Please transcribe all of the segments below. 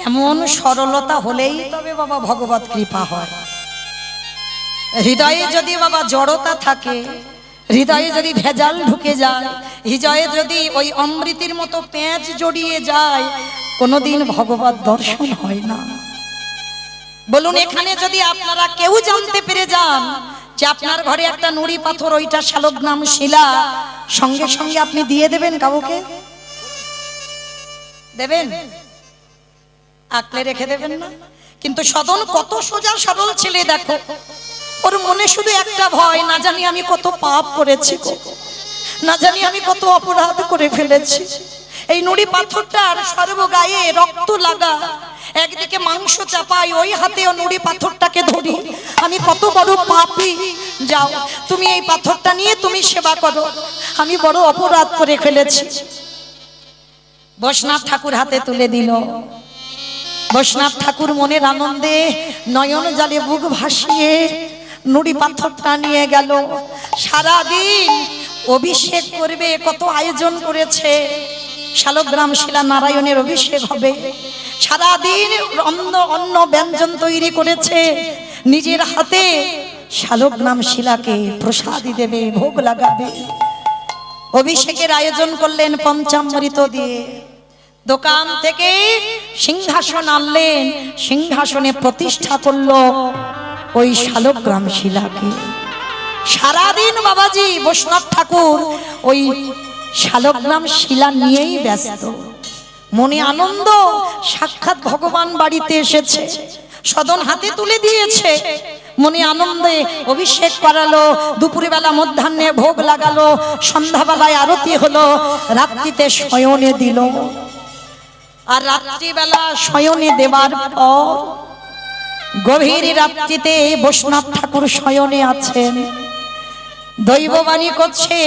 এমন সরলতা হলেই তবে বাবা ভগবত কৃপা হয়। হৃদয়ে যদি বাবা জড়তা থাকে, হৃদয়ে যদি ভেজাল ঢুকে যায়, হৃদয়ে যদি ওই অমৃতের মতো পেঁচ জড়িয়ে যায়, কোনোদিন ভগবত দর্শন হয় না। বলুন, এখানে যদি আপনারা কেউ জানতে পেরে যান যে আপনার ঘরে একটা নুড়ি পাথর, ওইটা শালগ্রাম শিলা, সঙ্গে সঙ্গে আপনি দিয়ে দেবেন? কাউকে দেবেন? আঁকলে রেখে দেবেন না? কিন্তু সদন কত সোজা সরল ছেলে, দেখো ওর মনে শুধু একটা ভয়, না জানি আমি কত পাপ করেছি, না জানি আমি কত অপরাধ করে ফেলেছি। এই নুড়ি পাথরটার সর্বগায়ে রক্ত লাগা, একদিকে মাংস চাপাই, ওই হাতে ও নুড়ি পাথরটাকে ধরি, আমি কত বড় পাপী। যাও তুমি এই পাথরটা নিয়ে তুমি সেবা করো, আমি বড় অপরাধ করে ফেলেছি। বৈষ্ণব ঠাকুর হাতে তুলে দিল। বৈষ্ণব ঠাকুর মনের আনন্দে নয়ন জলে বুক ভাসিয়ে নুড়ি পাথরটা নিয়ে গেল। সারাদিন অভিষেক করবে, কত আয়োজন করেছে। শালগ্রাম শিলা নারায়ণের অভিষেক হবে, সারাদিন অন্ন ব্যঞ্জন তৈরি করেছে, নিজের হাতে শালগ্রাম শিলাকে প্রসাদী দেবে, ভোগ লাগাবে। অভিষেকের আয়োজন করলেন পঞ্চামৃত দিয়ে। দোকান থেকে সিংহাসন আনলেন, সিংহাসনে প্রতিষ্ঠা করলো ওই শালগ্রাম শিলাকে। সারাদিন বাবাজি বৈষ্ণব ঠাকুর ওই শালগ্রাম শিলা নিয়েই ব্যস্ত। মনে আনন্দ, সাক্ষাৎ ভগবান বাড়িতে এসেছে, সদন হাতে তুলে দিয়েছে। মনে আনন্দে অভিষেক করালো, দুপুরবেলা মধ্যাহ্নে ভোগ লাগালো, সন্ধ্যাবেলায় আরতি হলো, রাত্রিতে শয়নে দিল। আর রাত্রিবেলা শয়নে দেবার পর গভীর রাত্রিতে বৈষ্ণব ঠাকুর শয়নে আছেন, দৈববাণী করছে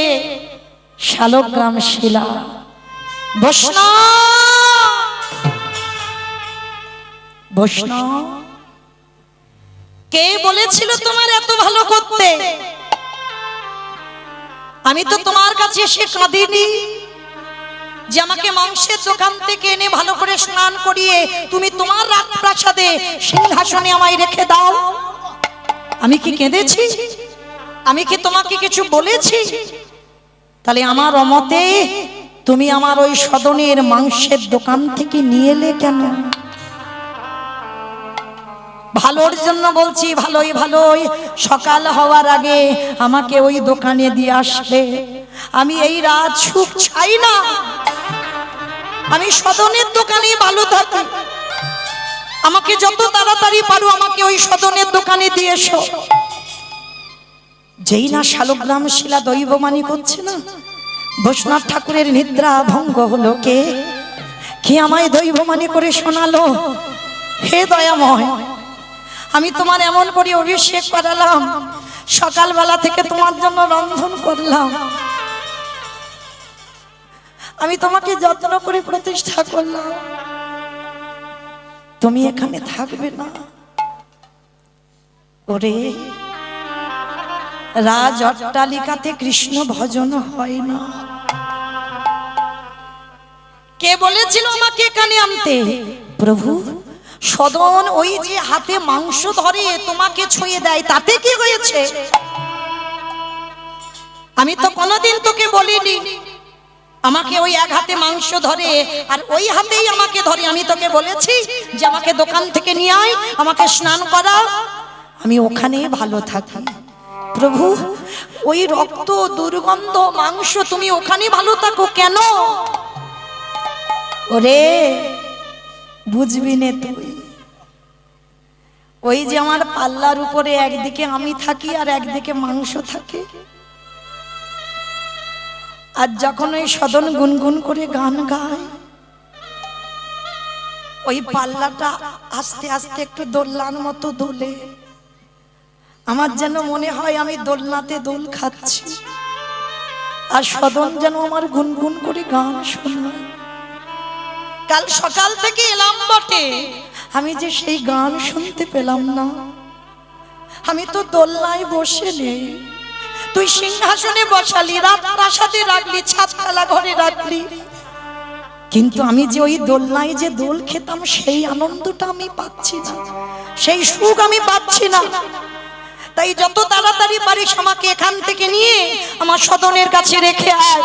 শালগ্রাম শিলা। বৈষ্ণব কে বলেছিল তোমার এত ভালো করতে? আমি তো তোমার কাছে এসে কাঁদিনি যে আমাকে মাংসের দোকান থেকে এনে ভালো করে স্নান করিয়ে তুমি তোমার রাজপ্রাসাদে সিংহাসনে আমায় রেখে দাও। আমি কি কেঁদেছি? আমি কি তোমাকে কিছু বলেছি? তাহলে আমার অমতে তুমি আমার ওই সদনের মাংসের দোকান থেকে নিয়ে এলে কেন? ভালোর জন্য বলছি, ভালোই ভালোই সকাল হওয়ার আগে আমাকে ওই দোকানে দিয়ে আসবে। আমি এই রাত সুখ চাই না, আমি সদনের দোকানে ভালো থাকি। আমাকে যত তাড়াতাড়ি পারো আমাকে ওই সদনের দোকানে দিয়ে এসো। যেই না শালগ্রাম শিলা দৈববাণী করছে না, বৈষ্ণব ঠাকুরের নিদ্রা ভঙ্গ হলো। কে আমায় দৈববাণী করে শোনালো? হে দয়াময়, আমি তোমার এমন করে অভিষেক করালাম, সকালবেলা থেকে তোমার জন্য রন্ধন করলাম, আমি তোমাকে যত্ন করে প্রতিষ্ঠা করলাম, তুমি এখানে থাকবে না? ওরে, রাজ অট্টালিকাতে কৃষ্ণ ভজন হয় না। কে বলেছিল আমাকে এখানে আনতে? প্রভু। সদন ওই যে হাতে মাংস ধরে তোমাকে ছুঁয়ে দেয়, তাতে কি হয়েছে? আমি তো কোনোদিন তোকে বলিনি আমাকে ওই এক হাতে মাংস ধরে আর ওই হাতেই আমাকে ধরে। আমি তোকে বলেছি যে আমাকে দোকান থেকে নিয়ে আয়, আমাকে স্নান করা, আমি ওখানেই ভালো থাকি। প্রভু, ওই রক্ত দুর্গন্ধ মাংস, তুমি ওখানে ভালো থাকো কেন? ওরে, বুঝবি না তুই। ওই যে আমার পাল্লার উপরে একদিকে আমি থাকি আর একদিকে মাংস থাকে। আর যখন ওই সদন গুনগুন করে গান গায়, ওই পাল্লাটা আস্তে আস্তে একটু দোলনার মতো দোলে। আমার যেন মনে হয় আমি দোলনাতে দোল খাচ্ছি, আর সদন যেন আমার গুনগুন করে গান শোনায়। কাল সকাল থেকে এলাম বটে, আমি যে সেই গান শুনতে পেলাম না। আমি তো দোলনায় বসে নেই, তুই সিংহাসনে বসালি, রাজপ্রাসাদে রাখলি, ছাদতলা ঘরে রাখলি, কিন্তু আমি যে ওই দোলনায় যে দোল খেতাম সেই আনন্দটা আমি পাচ্ছি না, সেই সুখ আমি পাচ্ছি না। তাই যত তাড়াতাড়ি পারিস আমাকে এখান থেকে নিয়ে আমার সদনের কাছে রেখে আয়,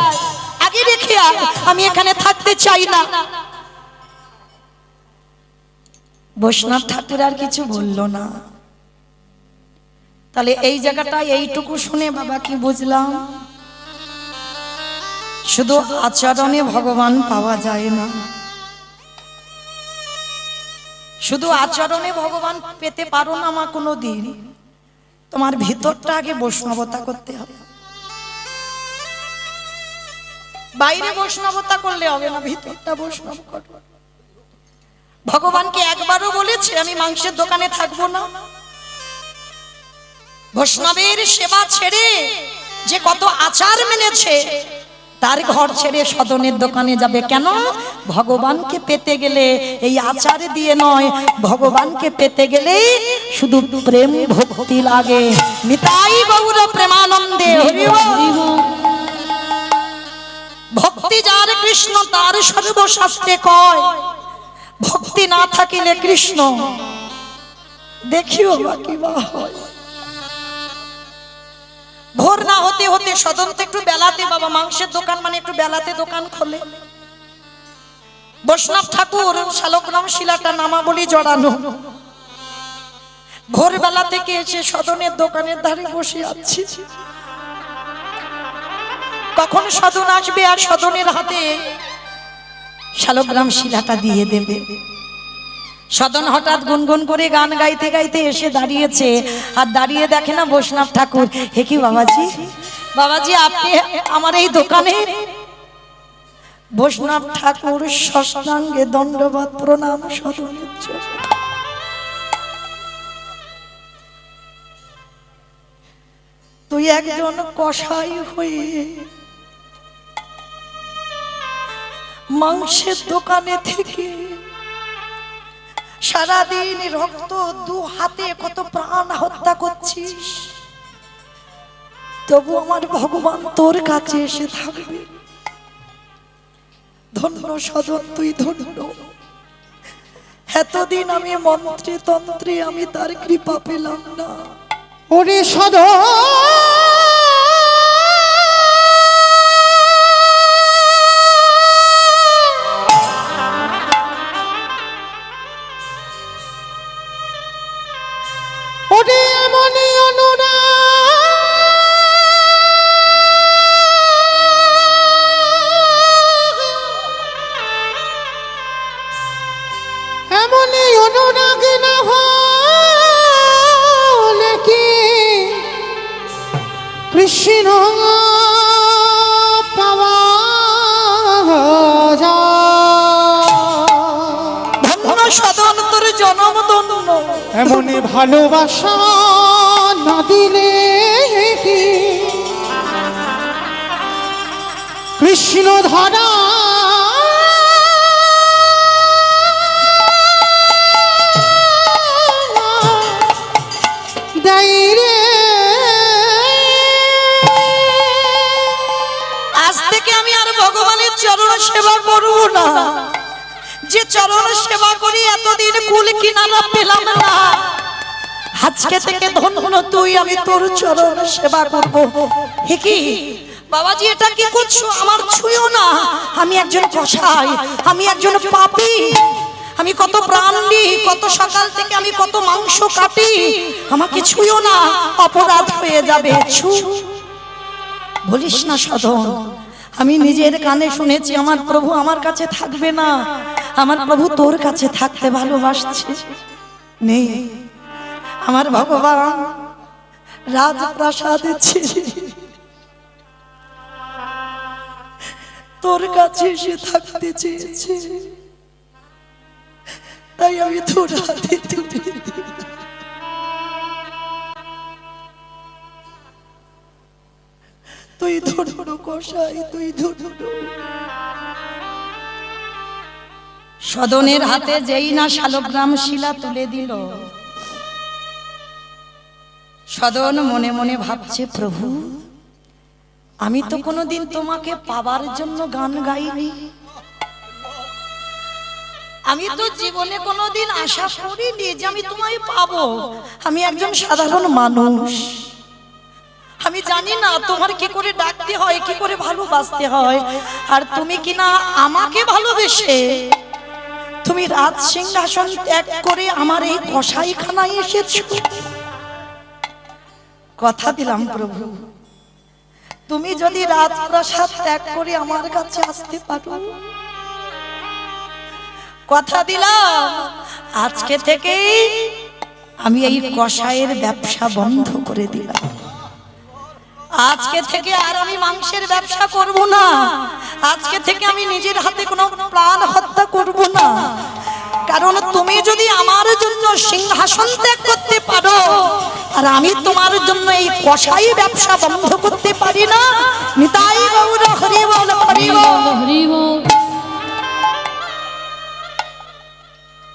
আগে রেখে আয়, আমি এখানে থাকতে চাই না। বৈষ্ণব ঠাকুর আর কিছু বলল না। তাহলে এই জায়গাটা এইটুকু শুনে বাবা কি বুঝলাম? শুধু আচরণে ভগবান পাওয়া যায় না, শুধু আচরণে ভগবান পেতে পারো না মা কোনোদিন। তোমার ভিতরটা আগে বৈষ্ণবতা করতে হবে। বাইরে বৈষ্ণবতা করলে হবে না, ভিতরটা বৈষ্ণব করো। ভগবানকে একবারও বলেছে আমি মাংসের দোকানে থাকবো না? বৈষ্ণবের সেবা ছেড়ে যে কত আচার মেনেছে তার ঘর ছেড়ে সদনের দোকানে যাবে কেন? ভগবানকে পেতে গেলে এই আচার দিয়ে নয়, ভগবানকে পেতে গেলে শুধু প্রেম ভক্তি লাগে। নিতাই গৌর প্রেমানন্দে হরি বল। ভক্তি যার কৃষ্ণ তার সর্বশাস্ত্রে কয়, ভক্তি না থাকিলে কৃষ্ণ দেখিও বাকি বা হয়। ভোর না হতে হতে সদন তো একটু বেলাতে, বাবা মাংসের দোকান মানে একটু বেলাতে দোকান খোলে। বৈষ্ণব ঠাকুর শালগ্রাম শিলাটা নামাবলী জড়ানো, ভোরবেলা থেকে এসে সদনের দোকানের ধারে বসে আছি। কখন সদন আসবে আর সদনের হাতে শালগ্রাম শিলাটা দিয়ে দেবে। সদন হঠাৎ গুনগুন করে গান গাইতে গাইতে এসে দাঁড়িয়েছে, আর দাঁড়িয়ে দেখে না বৈষ্ণব ঠাকুর। হে কি বাবাজি, বাবাজি আপনি আমার এই দোকানে? বৈষ্ণব ঠাকুর সাষ্টাঙ্গে দণ্ডবত প্রণাম সদনের জন্য। তুই একজন কসাই হয়ে মাংসের দোকানে থেকে সারাদিন রক্ত দু হাতে কত প্রাণ হত্যা করছিস, তবু আমার ভগবান তোর কাছে এসে থাকবে। ধন্য সদন, তুই ধন্য। এতদিন আমি মন্ত্রে তন্ত্রে আমি তার কৃপা পেলাম না। ওরে সদন, ওরে এমনই অনুরাগ, এমনই অনুরাগ না হলে কি কৃষ্ণ পাওয়া যায়। ধন্য সদন তোর জনম ধন্য। এমনই ভালোবাসা না দিলে কি কৃষ্ণ ধরা দেয় রে। আজ থেকে আমি আর ভগবানের চরণ সেবা করব না। যে চরণ সেবা করি এতদিন কুল কিনারা পেলাম না, আজকে থেকে ধন্য তুই, আমি তোর চরণ সেবা করব। হে কি বাবাজি এটা কি করছো? আমার ছুঁয়ো না, আমি একজন কসাই, আমি একজন পাপী। আমি কত প্রাণ দিই, কত সকাল থেকে আমি কত মাংস কাটি, আমাকে ছুঁয়ো না, অপরাধ হয়ে যাবে। বলিস না সদন, আমি নিজের কানে শুনেছি আমার প্রভু আমার কাছে থাকবে না, আমার প্রভু তোর কাছে থাকতে ভালোবাসছে। নেই আমার ভগবান রাজপ্রাসাদে ছিল, তোর কাছে এসে থাকতে চেয়েছে, তাই আমি তোর হাতে তুলে দিই। তুই ধন্য কসাই, তুই ধন্য। সদনের হাতে যেই না শালগ্রাম শিলা তুলে দিল, সদন মনে মনে ভাবছে প্রভু আমি তো কোনোদিন তোমাকে পাবার জন্য গান গাইনি, আমি তো জীবনে কোনোদিন আশা করিনি যে আমি তোমায় পাবো। আমি একজন সাধারণ মানুষ, আমি জানি না তোমার কি করে ডাকতে হয়, কি করে ভালোবাসতে হয়। আর তুমি কিনা আমাকে ভালোবেসে তুমি রাজ সিংহাসন ত্যাগ করে আমার এই কসাইখানায় এসেছো। কথা দিলাম প্রভু, তুমি যদি রাজপ্রাসাদ ত্যাগ করে আমার কাছে আসতে পারো, কথা দিলাম আজকে থেকে আমি এই কসাইয়ের ব্যবসা বন্ধ করে দিলাম। আজকে থেকে আর আমি মাংসের ব্যবসা করব না। আজকে থেকে আমি নিজের হাতে কোনো প্রাণ হত্যা করব না। কারণ তুমি যদি আমার জন্য সিংহাসন ত্যাগ করতে পারো আর আমি তোমার জন্য এই কসাই ব্যবসা বন্ধ করতে পারি না। নিতাই গৌর হরি বল, হরি বল, হরি বল।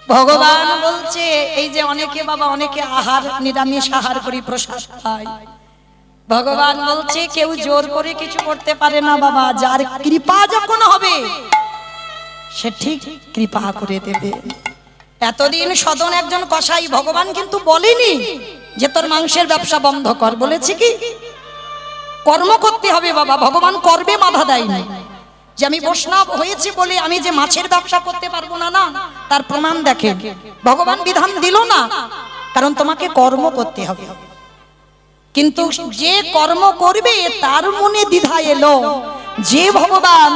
ভগবান বলছে এই যে অনেকে বাবা অনেকে আহার নিরামিষ আহার করি প্রসাদ খায়, ভগবান বলছে কেউ জোর করে কিছু করতে পারে না বাবা। যার কৃপা যখন হবে সে ঠিক কৃপা করে দেবে। এতদিন সদন একজন কসাই, ভগবান কিন্তু বলেনি যে তোর মাংসের ব্যবসা বন্ধ কর, বলেছে কি কর্ম করতে হবে বাবা। ভগবান কর্মে বাধা দেয়নি যে আমি বৈষ্ণব হয়েছি বলে আমি যে মাছের ব্যবসা করতে পারবো না, না, তার প্রমাণ দেখেন ভগবান বিধান দিল না, কারণ তোমাকে কর্ম করতে হবে। কিন্তু যে কর্ম করবে তার মনে দ্বিধা এলো যে ভগবান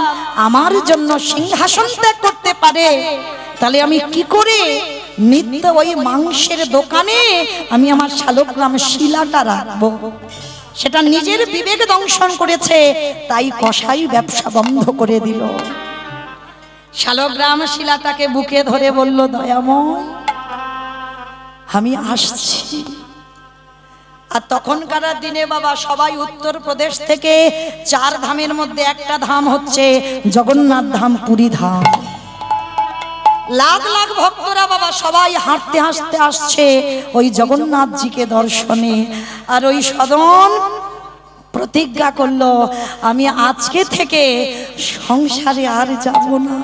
আমার জন্য সিংহাসন ত্যাগ করতে পারে, তাহলে আমি কি করে নিত্য ওই মাংসের দোকানে আমি আমার শালগ্রাম শিলাটা রাখবো। সেটা নিজের বিবেক দংশন করেছে, তাই কসাই ব্যবসা বন্ধ করে দিল। শালগ্রাম শিলাটাকে বুকে ধরে বলল, দয়াময় আমি আসছি। আর তখনকার দিনে বাবা সবাই উত্তরপ্রদেশ থেকে 4 ধামের মধ্যে একটা ধাম হচ্ছে জগন্নাথ ধাম, পুরী ধাম। লাখ লাখ ভক্তরা বাবা সবাই হাঁটতে হাঁটতে আসছে ওই জগন্নাথজিকে দর্শনে। আর ওই সদন প্রতিজ্ঞা করলো, আমি আজকে থেকে সংসারে আর যাব না।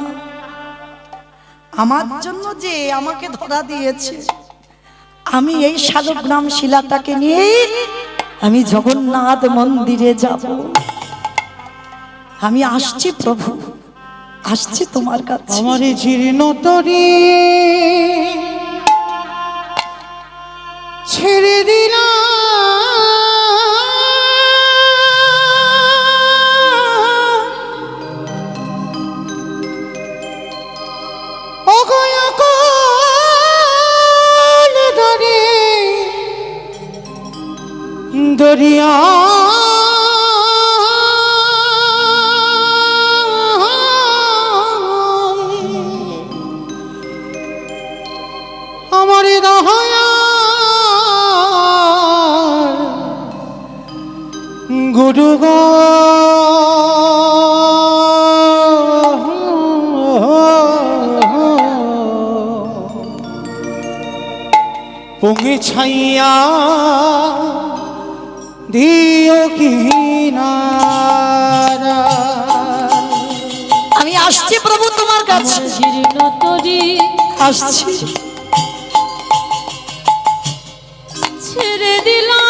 আমার জন্য যে আমাকে ধরা দিয়েছে, আমি এই শালগ্রাম শিলাটাকে নিয়ে আমি জগন্নাথ মন্দিরে যাব। আমি আসছি প্রভু, আসছি তোমার কাছে। আমার জীর্ণ তরি ছেড়ে দিলাম, দরিয়া আমার দয়া গুরু গো পৌঁছাইয়া দিও কিনারা। আমি আসছি প্রভু তোমার কাছে, আসছি। ছেড়ে দিলাম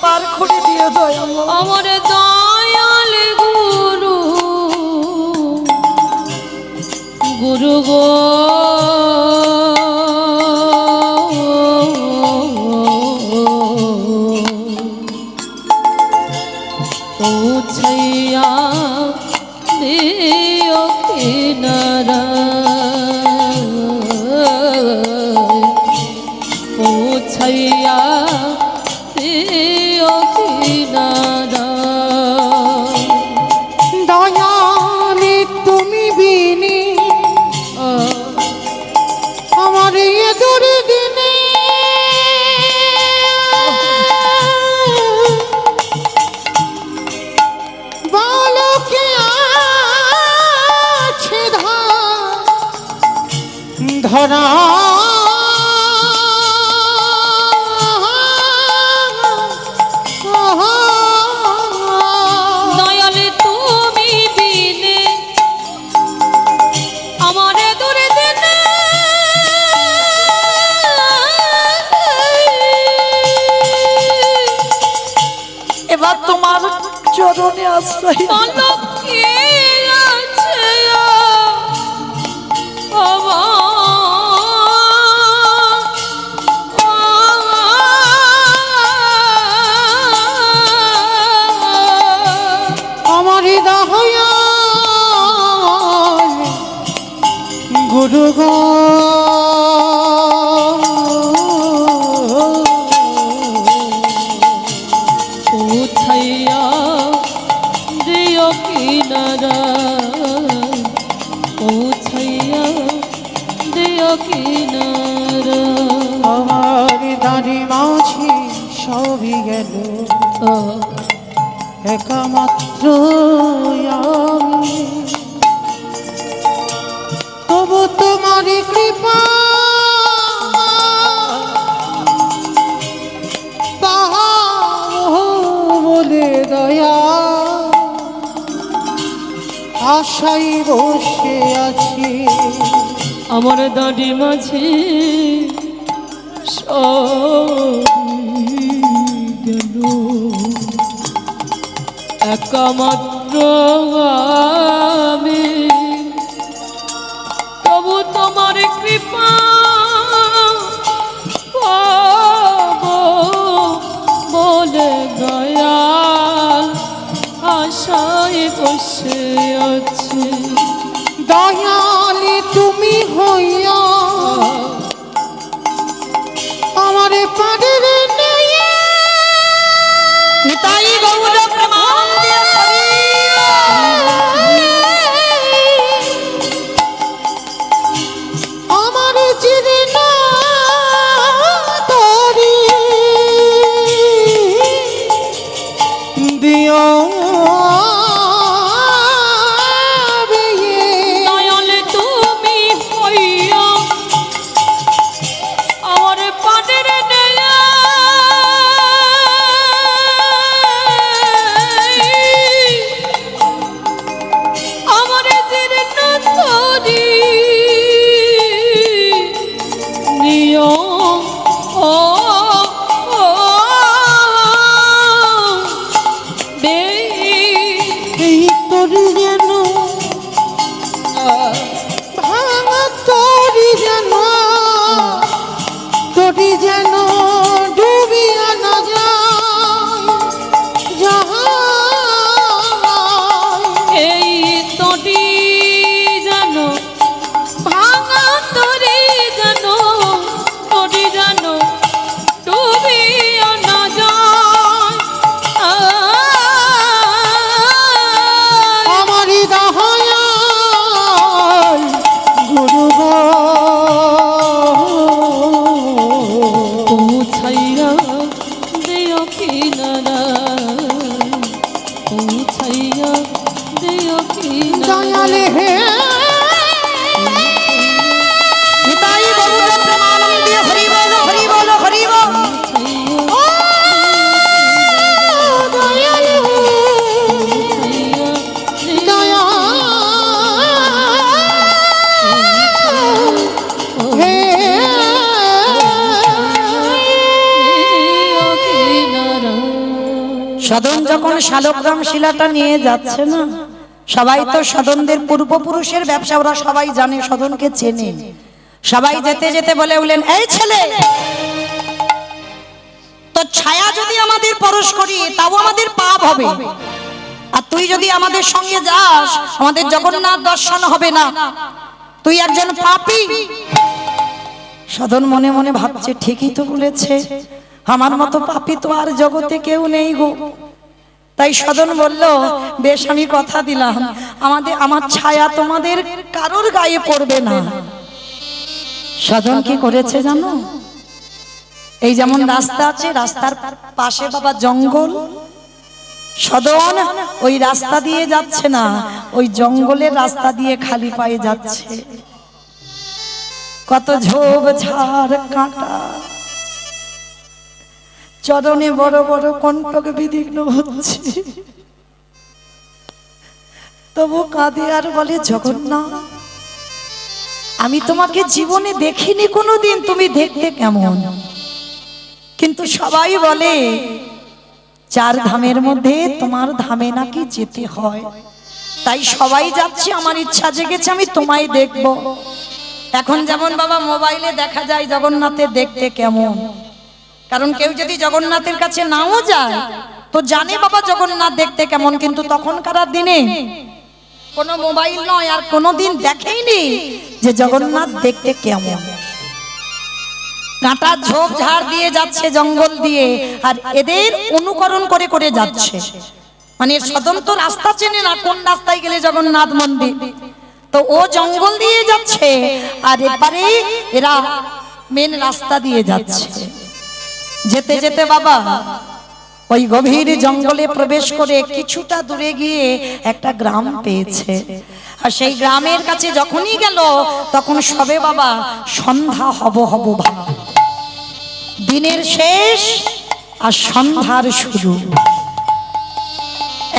পার করে দিও দয়াল, আমার দয়াল গুরু, গুরু গো পৌঁছাইয়া দিও কিনারা, পৌঁছাইয়া দয়া ধরা দয়াল তুমি বিনে আমারে দূরে দিনে এবার তোমার চরণে আশ্রয় পলক কে আছে আমার দয়া গুরু গো পৌঁছাইয়া দিও কিনারা পৌঁছাইয়া দিও কিনারা আমার দাঁড়ি মাঝি সবই গেল একমাত্র আমি তবু তোমারই কৃপা পাহাড় বলে দয়া আশাই বসে আছি আমার দাঁড়ি মাঝে গেল একমাত্র আমি তবু তোমার কৃপা পাবো বলে দয়াল আশায় বসে আছি দয়ালে তুমি হইয়া আমারে পাড়ের নেয়া নিতাই গৌর প্রেমানন্দে হরি আমার চিরে না তরি দিও দয়াল তুমি হইয়া আমার পানের নেয়া আমার জীর্ণ তরি নিয় ও এই তরি যেন ভাঙা তরি যেন ডুবিয়া না যায় এই তরি জানো ভাঙা তরি জানো তরি জানো ডুবি না যায় আমারই দয়াল গুরু গো পৌঁছাইয়া দিও কিনারা পৌঁছাইয়া দিও কিনারা দয়ালে হে নিতাই গৌর প্রেমানন্দে হরি বল হরি বল হরি বল দয়াল দয়া হে সদন যখন শালগ্রাম শিলাটা নিয়ে যাচ্ছে না, সবাই তো সদনদের পূর্বপুরুষের ব্যবসা, ওরা সবাই জানে, সদনকে চেনে। সবাই যেতে যেতে বলে উঠলেন, এই ছেলে, তো ছায়া যদি আমাদের পরশ করি তাও আমাদের পাপ হবে, আর তুই যদি আমাদের সঙ্গে যাস আমাদের জগন্নাথ দর্শন হবে না, তুই একজন পাপী। সদন মনে মনে ভাবছে, ঠিকই তো বলেছে, আমার মতো পাপী তো আর জগতে কেউ নেই গো। তাই সদন বলল, বেশ আমি কথা দিলাম, আমার ছায়া তোমাদের কারোর গায়ে পড়বে না। সদন কি করেছে জানো? এই যেমন রাস্তা আছে, রাস্তার পাশে বাবা জঙ্গল, সদন ওই রাস্তা দিয়ে যাচ্ছে না, ওই জঙ্গলের রাস্তা দিয়ে খালি পায়ে যাচ্ছে। কত ঝোপ ঝাড় কাঁটা, চরণে বড় বড় কণ্টক বিদীর্ণ হচ্ছে, তবু কাঁদে আর বলে জগন্নাথ আমি তোমাকে জীবনে দেখিনি কোনোদিন, তুমি দেখতে কেমন? কিন্তু সবাই বলে চার ধামের মধ্যে তোমার ধামে নাকি যেতে হয়, তাই সবাই যাচ্ছে, আমার ইচ্ছা জেগেছে আমি তোমায় দেখব। এখন যেমন বাবা মোবাইলে দেখা যায় জগন্নাথের দেখতে কেমন, কারণ কেউ যদি জগন্নাথের কাছে নাও যায় তো জানে বাবা জগন্নাথ দেখতে কেমন, কিন্তু তখনকার দিনে কোনো মোবাইল নয় আর কোনোদিন দেখেইনি যে জগন্নাথ দেখতে কেমন। কাঁটা ঝোপ ঝাড় দিয়ে যাচ্ছে জঙ্গল দিয়ে, আর এদের অনুকরণ করে করে যাচ্ছে, মানে স্বতন্ত্র রাস্তা চেনে না কোন রাস্তায় গেলে জগন্নাথ মন্দির, তো ও জঙ্গল দিয়ে যাচ্ছে আর এপারে এরা মেন রাস্তা দিয়ে যাচ্ছে। যেতে যেতে বাবা ওই গভীর জঙ্গলে প্রবেশ করে কিছুটা দূরে গিয়ে একটা গ্রাম পেয়েছে, আর সেই গ্রামের কাছে যখনই গেল তখন সবে বাবা সন্ধ্যা হব হব ভাব, দিনের শেষ আর সন্ধ্যার শুরু।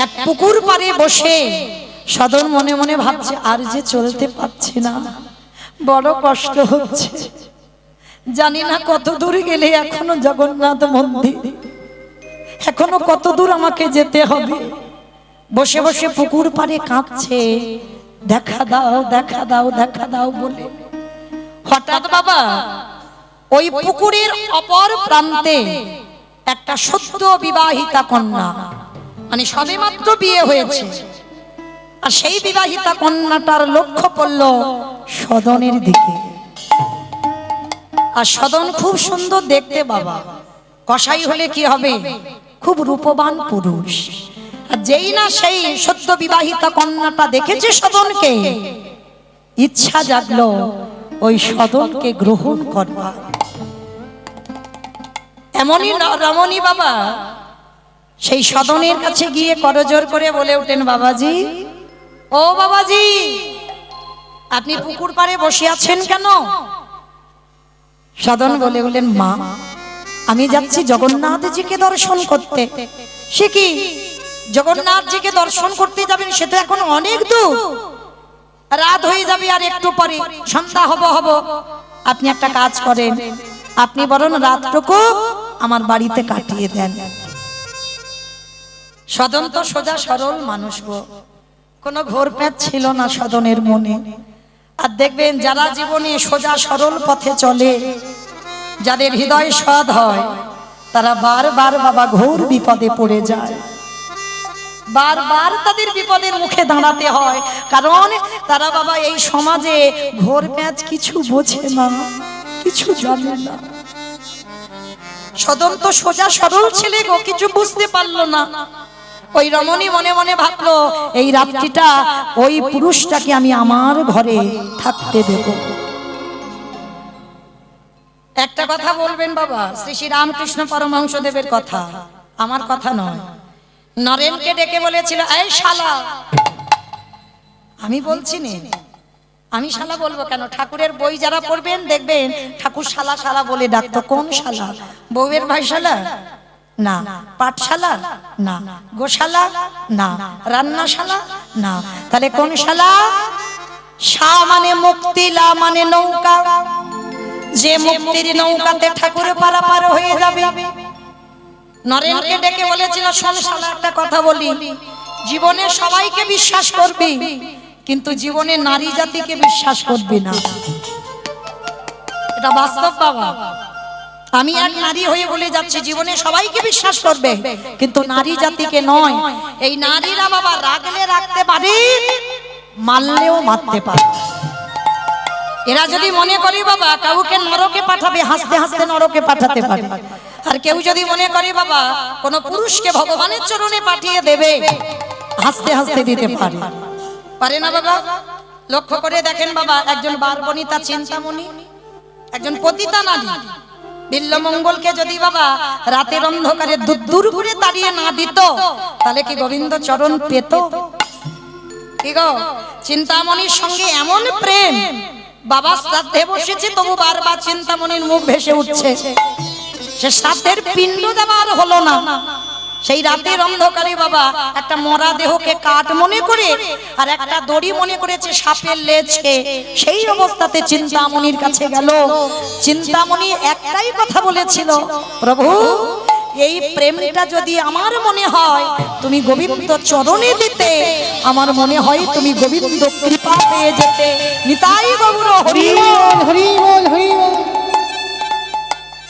এক পুকুর পাড়ে বসে সদন মনে মনে ভাবছে আর যে চলতে পারছি না, বড় কষ্ট হচ্ছে, জানি না কত দূর গেলে এখনো জগন্নাথ মন্দির, এখনো কত দূর আমাকে যেতে হবে। বসে বসে পুকুর পাড়ে কাঁদছে, দেখা দাও দেখা দাও দেখা দাও বলে। হঠাৎ বাবা ওই পুকুরের অপর প্রান্তে একটা সদ্য বিবাহিতা কন্যা, মানে সবেমাত্র বিয়ে হয়েছে, আর সেই বিবাহিতা কন্যাটার লক্ষ্য পড়ল সদনের দিকে। আর সদন খুব সুন্দর দেখতে বাবা, কসাই হলে কি হবে, খুব রূপবান পুরুষ। আর যেই না সেই সদ্য বিবাহিতা কন্যাটা দেখেছে সদনকে, ইচ্ছা জাগলো ওই সদনকে গ্রহণ করবার। এমনই রমণী বাবা সেই সদনের কাছে গিয়ে করজোর করে বলে ওঠেন, বাবাজি ও বাবাজি আপনি পুকুর পাড়ে বসে আছেন কেন? সদন বলে বললেন, মা আমি যাচ্ছি জগন্নাথজিকে দর্শন করতে। সে কি জগন্নাথজিকে দর্শন করতে যাবেন? সে তো এখন অনেক দূর, রাত হয়ে যাবে আর একটু পরে সন্ধ্যা হব হব। আপনি একটা কাজ করেন, আপনি বরং রাতটুকু আমার বাড়িতে কাটিয়ে দেন। সদন তো সোজা সরল মানুষ গো, কোনো ঘোর প্যাঁচ ছিল না সদনের মনে। আর দেখবেন যারা জীবনে সোজা সরল পথে চলে, যাদের হৃদয় সৎ হয়, তারা বারবার বাবা ঘোর বিপদে পড়ে যায়, বারবার তাদের বিপদের মুখে দাঁড়াতে হয়, কারণ তারা বাবা এই সমাজে ঘোর প্যাঁচ কিছু বোঝে না, কিছু জানে না। সদন তো সোজা সরল ছেলে গো, কিছু বুঝতে পারলো না। ওই রমণী মনে মনে ভাবলো, এই রাত্রিটা ওই পুরুষটাকে আমি আমার ঘরে থাকতে দেব। একটা কথা বলবেন বাবা, শ্রী শ্রী রামকৃষ্ণ পরমহংস দেবের কথা, আমার কথা নয়। নরেনকে ডেকে বলেছিল, এই শালা, আমি বলছি না, আমি শালা বলবো কেন? ঠাকুরের বই যারা পড়বেন দেখবেন ঠাকুর শালা শালা বলে ডাকতো। কোন শালা? বউয়ের ভাই শালা না, পাঠশালা না, গোশালা না, রান্নাশালা না, তাহলে কোন শালা? শা মানে মুক্তি, লা মানে নৌকা, যে মুক্তির নৌকাতে ঠাকুর পারাপার হয়ে যাবে। নরেনকে ডেকে বলেছিল, শোন শালা একটা কথা বলি, জীবনে সবাইকে বিশ্বাস করবি, কিন্তু জীবনে নারী জাতিকে বিশ্বাস করবি না। এটা বাস্তব বাবা, আমি এক নারী হয়ে বলে যাচ্ছি, জীবনে সবাইকে বিশ্বাস করবে কিন্তু নারী জাতিকে নয়। এই নারীরা বাবা রাগলে রাখতে পারে, মারলেও মারতে পারে। এরা যদি মনে করে বাবা কাউকে নরকে পাঠাবে, হাসতে হাসতে নরকে পাঠাতে পারে। আর কেউ যদি মনে করে বাবা কোন পুরুষকে ভগবানের চরণে পাঠিয়ে দেবে, হাসতে হাসতে দিতে পারে। পারে না বাবা? লক্ষ্য করে দেখেন বাবা, একজন বারবনিতা চিন্তামণি, একজন পতিতা নারী বিল্লমঙ্গলকে যদি বাবা রাতের অন্ধকারে দূর ঘুরে তাড়িয়ে না দিত, তাহলে কি গোবিন্দ চরণ পেত? কি গো, চিন্তামণির সঙ্গে এমন প্রেম, বাবা শ্রাদ্ধে বসেছে, তবু বারবার চিন্তামণির মুখ ভেসে উঠছে। সে শ্রাদ্ধের পিণ্ড দেওয়ার হলো না। সেই রাতের অন্ধকারে বাবা একটা মরা দেহকে কাঠ মনে করে আর একটা দড়ি মনে করেছে সাপের লেজকে। সেই অবস্থাতে চিন্তামণির কাছে গেল। চিন্তামণি একটাই কথা বলেছিল, প্রভু এই প্রেমটা যদি আমার মনে হয় তুমি গোবিন্দ চরণে দিতে, আমার মনে হয় তুমি গোবিন্দ কৃপা পেয়ে যেতে। নিতাই গৌর হরি হরি বল হরি বল হরি বল।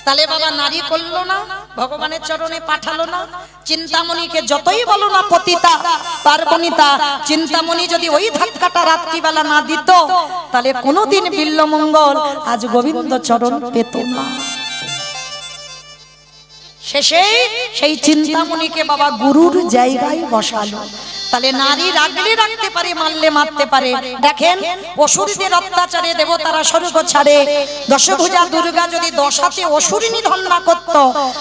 তাহলে বাবা নারী করলো না, ভগবানের চরণে পাঠালো না। চিন্তামণিকে যতই বলো না পতিতা পার্বণিতা, চিন্তামণি যদি ওই ধাক্কাটা রাত্রিবেলা না দিত, তাহলে কোনোদিন বিল্লমঙ্গল আজ গোবিন্দ চরণ পেত না। শেষে সেই চিন্তামণিকে বাবা গুরুর জায়গায় বসালো। তাহলে নারী রাগলে রাখতে পারে, মারলে মারতে পারে। দেখেন অসুরদের অত্যাচারে দেবতারা স্বর্গ ছাড়ে। দশভুজা দুর্গা যদি 10 হাতে অসুর নিধন না করত,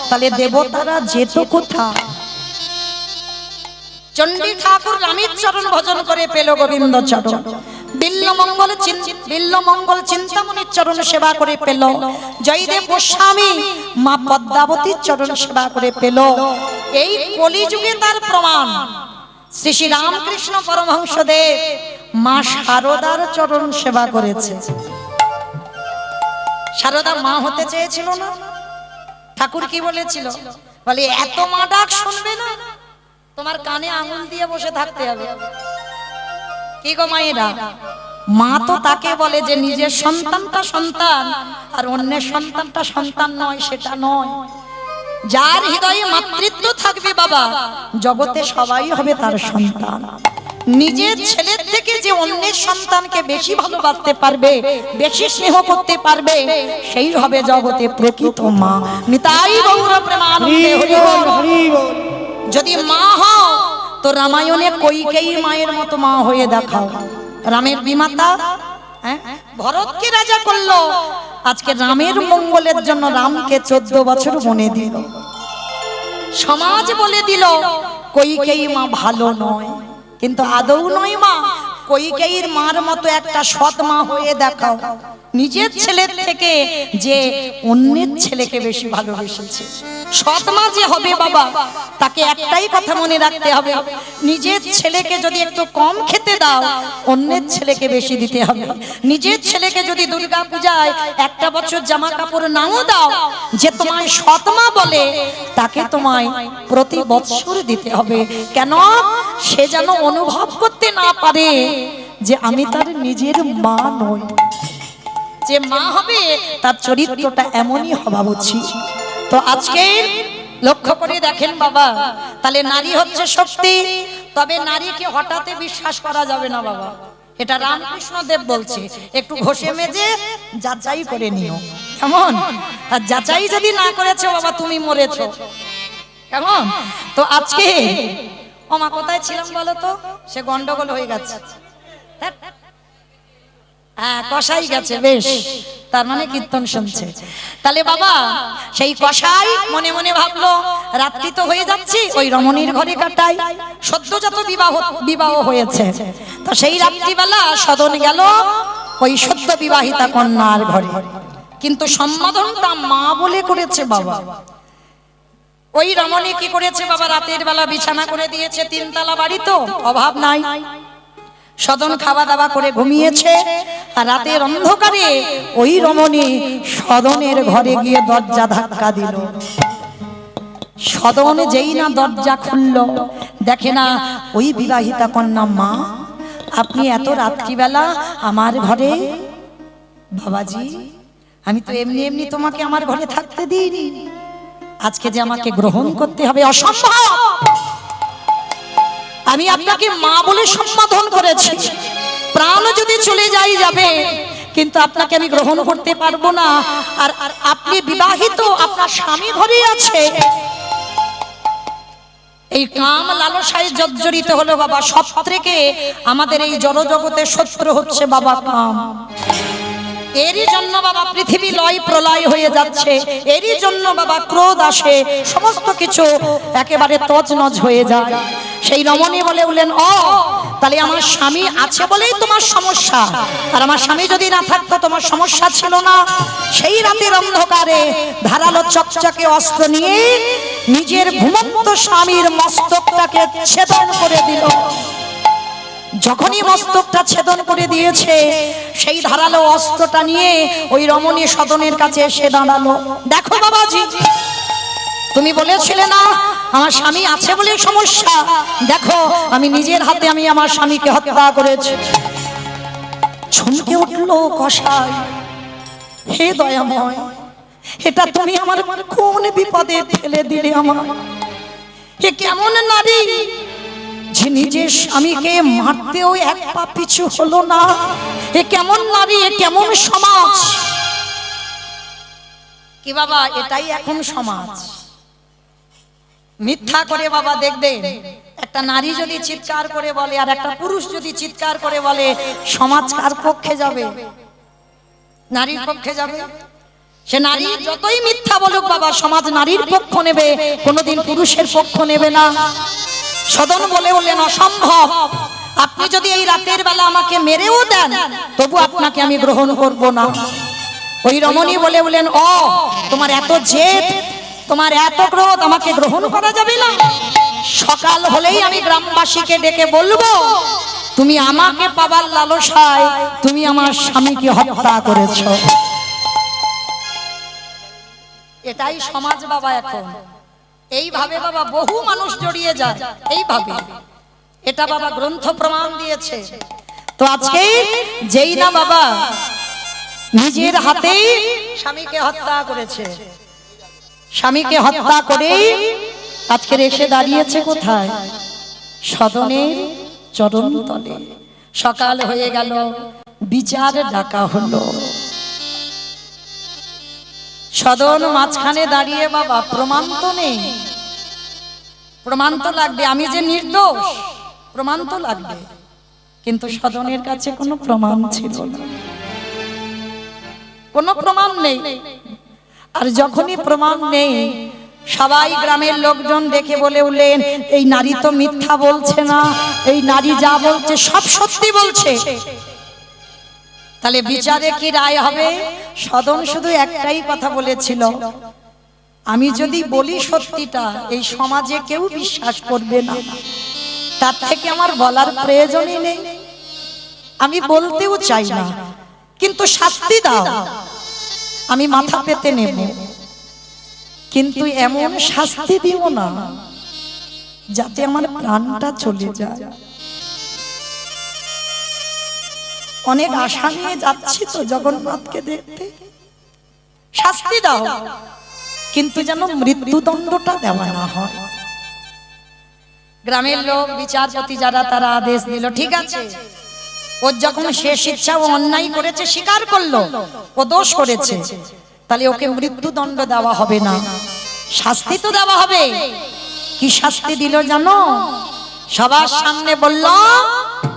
তাহলে দেবতারা যেত কোথায়? চণ্ডী ঠাকুর রামের চরণ ভজন করে পেল গোবিন্দ চরণ। বিল্লমঙ্গল চিন্তামণির চরণ সেবা করে পেল। জয়দেব গোস্বামী মা পদ্মাবতীর চরণ সেবা করে পেল। এই কলিযুগে তার প্রমাণ শ্রী শ্রী রামকৃষ্ণ পরমহংসদেব মা শারদার চরণ সেবা করেছে। শারদা মা হতে চেয়েছিল না? ঠাকুর কি বলেছিল? বলে এত মা ডাক শুনবে না, তোমার কানে আঙুল দিয়ে বসে থাকতে হবে। কি গো মায়েরা, মা তো তাকে বলে যে নিজের সন্তানটা সন্তান আর অন্যের সন্তানটা সন্তান নয়, সেটা নয়। যার হৃদয়ে মাতৃত্ব থাকবে বাবা, জগতে সবাই হবে তার সন্তান। নিজের ছেলের থেকে যে অন্যের সন্তানকে বেশি ভালোবাসতে পারবে, বেশি স্নেহ করতে পারবে, সেই হবে জগতে প্রকৃত মা। নিতাই গৌর প্রেমানন্দে হরি বল হরি বল। যদি মা হও তো রামায়ণে কইকেয়ী মায়ের মতো মা হয়ে দেখাও। রামের বিমাতা ভরতকে রাজা করলো, আজকে রামের মঙ্গলের জন্য রামকে 14 বছর বনে দিল। সমাজ বলে দিল কইকেয়ী মা ভালো নয়, কিন্তু আদৌ নয় মা। কইকেয়ীর মার মতো একটা সৎ মা হয়ে দেখাও। নিজের ছেলের থেকে যে অন্যের ছেলেকে বেশি ভালোবেসেছে, সৎ মা যে হবে বাবা, তাকে একটাই কথা মনে রাখতে হবে, নিজের ছেলেকে যদি একটু কম খেতে দাও, অন্যের ছেলেকে বেশি দিতে হবে। নিজের ছেলেকে যদি দুর্গা পূজায় একটা বছর জামা কাপড় নাও দাও, যে তোমায় সৎ মা বলে, তাকে তোমায় প্রতি বছর দিতে হবে। কেন? সে যেন অনুভব করতে না পারে যে আমি তার নিজের মা নই। যে মা হবে তার চরিত্রটা এমনই হওয়া উচিত। তো আজকে লক্ষ্য করে দেখেন বাবা, তাহলে নারী হচ্ছে শক্তি। তবে নারীকে হঠাৎ বিশ্বাস করা যাবে না বাবা, এটা রামকৃষ্ণ দেব বলছে। একটু ঘষে মেজে যাচাই করে নিও, কেমন? আর যাচাই যদি না করেছো বাবা, তুমি মরেছো, কেমন? তো আজকে ওমা কোথায় ছিলাম বলো তো? সে গন্ডগোল হয়ে গেছে। হ্যাঁ, কষাই গেছে, বেশ, তার মানে কীর্তন শুনছে। তাহলে বাবা সেই কষাই মনে মনে ভাবলো রাত্রি তো হয়ে যাচ্ছে, ওই রমণীর ঘরে কাটাই। সদ্যজাত বিবাহ হয়েছে, তো সেই রাত্রিবেলা সদন গেল ওই সদ্য বিবাহিতা কন্যার ঘরে। কিন্তু সম্বোধনটা মা বলে করেছে বাবা। ওই রমণী কি করেছে বাবা? রাতের বেলা বিছানা করে দিয়েছে, 3 তলা বাড়ি, তো অভাব নাই। সদন খাওয়া দাওয়া করে ঘুমিয়েছে। আর রাতের অন্ধকারে ওই রমণী সদনের ঘরে গিয়ে দরজা ধাক্কা দিল। সদন যেই না দরজা খুলল, দেখে না ওই বিবাহিতা কন্যা। মা, আপনি এত রাত্রিবেলা আমার ঘরে? বাবাজি, আমি তো এমনি এমনি তোমাকে আমার ঘরে থাকতে দিইনি, আজকে যে আমাকে গ্রহণ করতে হবে অসম্ভব। আমি আপনাকে মা বলে সম্বোধন করেছি, প্রাণ যদি চলে যাই যাবে, কিন্তু আপনাকে আমি গ্রহণ করতে পারবো না। আর আপনি বিবাহিত, আপনার স্বামী ঘরে আছে। এই কাম লালসায় জর্জরিত হলো বাবা। সব থেকে আমাদের এই জড়জগতের শত্রু হচ্ছে বাবা কাম। এরই জন্য বাবা পৃথিবী লয় প্রলয় হয়ে যাচ্ছে। এরই জন্য বাবা ক্রোধ আসে, সমস্ত কিছু একেবারে তছনছ হয়ে যায়। সেই রমণী বলে উঠলেন, ও তাহলে আমার স্বামী আছে বলেই তোমার সমস্যা, আর আমার স্বামী যদি না থাকতো তোমার সমস্যা ছিল না। সেই রাতের অন্ধকারে ধারালো চকচকে অস্ত্র নিয়ে নিজের ঘুমন্ত স্বামীর মস্তকটাকে ছেদন করে দিল। যখনই মস্তকটা ছেদন করে দিয়েছে, সেই ধারালো অস্ত্রটা নিয়ে ওই রমণী সদনের কাছে এসে দাঁড়ালো। দেখো বাবাজি, তুমি বলেছিলে না আমার স্বামী আছে বলে সমস্যা, দেখো আমি নিজের হাতে আমি আমার স্বামীকে হত্যা করেছি। চমকে উঠলো কসাই, হে দয়াময়, এটা তুমি আমার কোন বিপদে ফেলে দিলে আমার। এ কেমন নারী যে নিজের স্বামীকে মারতেও এক পা পিছু হলো না? এ কেমন নারী, এ কেমন সমাজ? কি বাবা, এটাই এখন সমাজ। মিথ্যা করে বাবা দেখবেন, একটা নারী যদি চিৎকার করে বলে আর একটা পুরুষ যদি চিৎকার করে বলে, সমাজ কার পক্ষে যাবে? নারীর পক্ষে যাবে। সে নারী যতই মিথ্যা বলুক বাবা, সমাজ নারীর পক্ষ নেবে, কোনোদিন পুরুষের পক্ষ নেবে না। সদন বলে বললেন, অসম্ভব, আপনি যদি এই রাতের বেলা আমাকে মেরেও দেন তবু আপনাকে আমি গ্রহণ করব না। ওই রমণী বলে বললেন, ও তোমার এত জেদ, তোমার এত ক্রোধ, আমাকে গ্রহণ করা যাবে না? সকাল হলেই আমি গ্রামবাসীকে ডেকে বলবো তুমি আমাকে পাবার লালসায় তুমি আমার স্বামীকে হত্যা করেছো। এটাই সমাজ বাবা এখন। এইভাবে বাবা বহু মানুষ জড়িয়ে যায় এইভাবে, এটা বাবা গ্রন্থ প্রমাণ দিয়েছে। তো আজকে যেই না বাবা নিজের হাতেই স্বামীকে হত্যা করেছে, স্বামীকে হত্যা করে আজকে এসে দাঁড়িয়েছে কোথায়? সদনের চরণ তলে। সকাল হয়ে গেল, বিচার ডাকা হলো। সদন মাঝখানে দাঁড়িয়ে বাবা, প্রমাণ তো নেই, প্রমাণ তো লাগবে, আমি যে নির্দোষ প্রমাণ তো লাগবে, কিন্তু সদনের কাছে কোনো প্রমাণ ছিল না, কোনো প্রমাণ নেই। আর যখনই প্রমাণ নেই, সবাই গ্রামের লোকজন দেখে বলে উঠলেন, এই নারী তো মিথ্যা বলছে না, এই নারী যা বলছে সব সত্যি বলছে। তাহলে বিচারে কি রায় হবে? সদন শুধু একটাই কথা বলেছিল, আমি যদি বলি সত্যিটা এই সমাজে কেউ বিশ্বাস করবে না, তার থেকে আমার বলার প্রয়োজনই নেই, আমি বলতেও চাই না, কিন্তু শাস্তি দাও, আমি মাথা পেতে নেব, কিন্তু এমন শাস্তি দিও না যাতে আমার প্রাণটা চলে যায়। অনেক আশা নিয়ে যাচ্ছি তো জগন্নাথকে দেখতে, শাস্তি দাও, কিন্তু যেন মৃত্যুদণ্ডটা দেওয়া না হয়। গ্রামের লোক বিচারপতি যারা, তারা আদেশ দিল, ঠিক আছে, ওর যখন শেষ ইচ্ছা, ও অন্যায় করেছে স্বীকার করলো, ও দোষ করেছে, তাহলে ওকে মৃত্যুদণ্ড দেওয়া হবে না, শাস্তি তো দেওয়া হবে। কি শাস্তি দিল জানো? সবার সামনে বলল,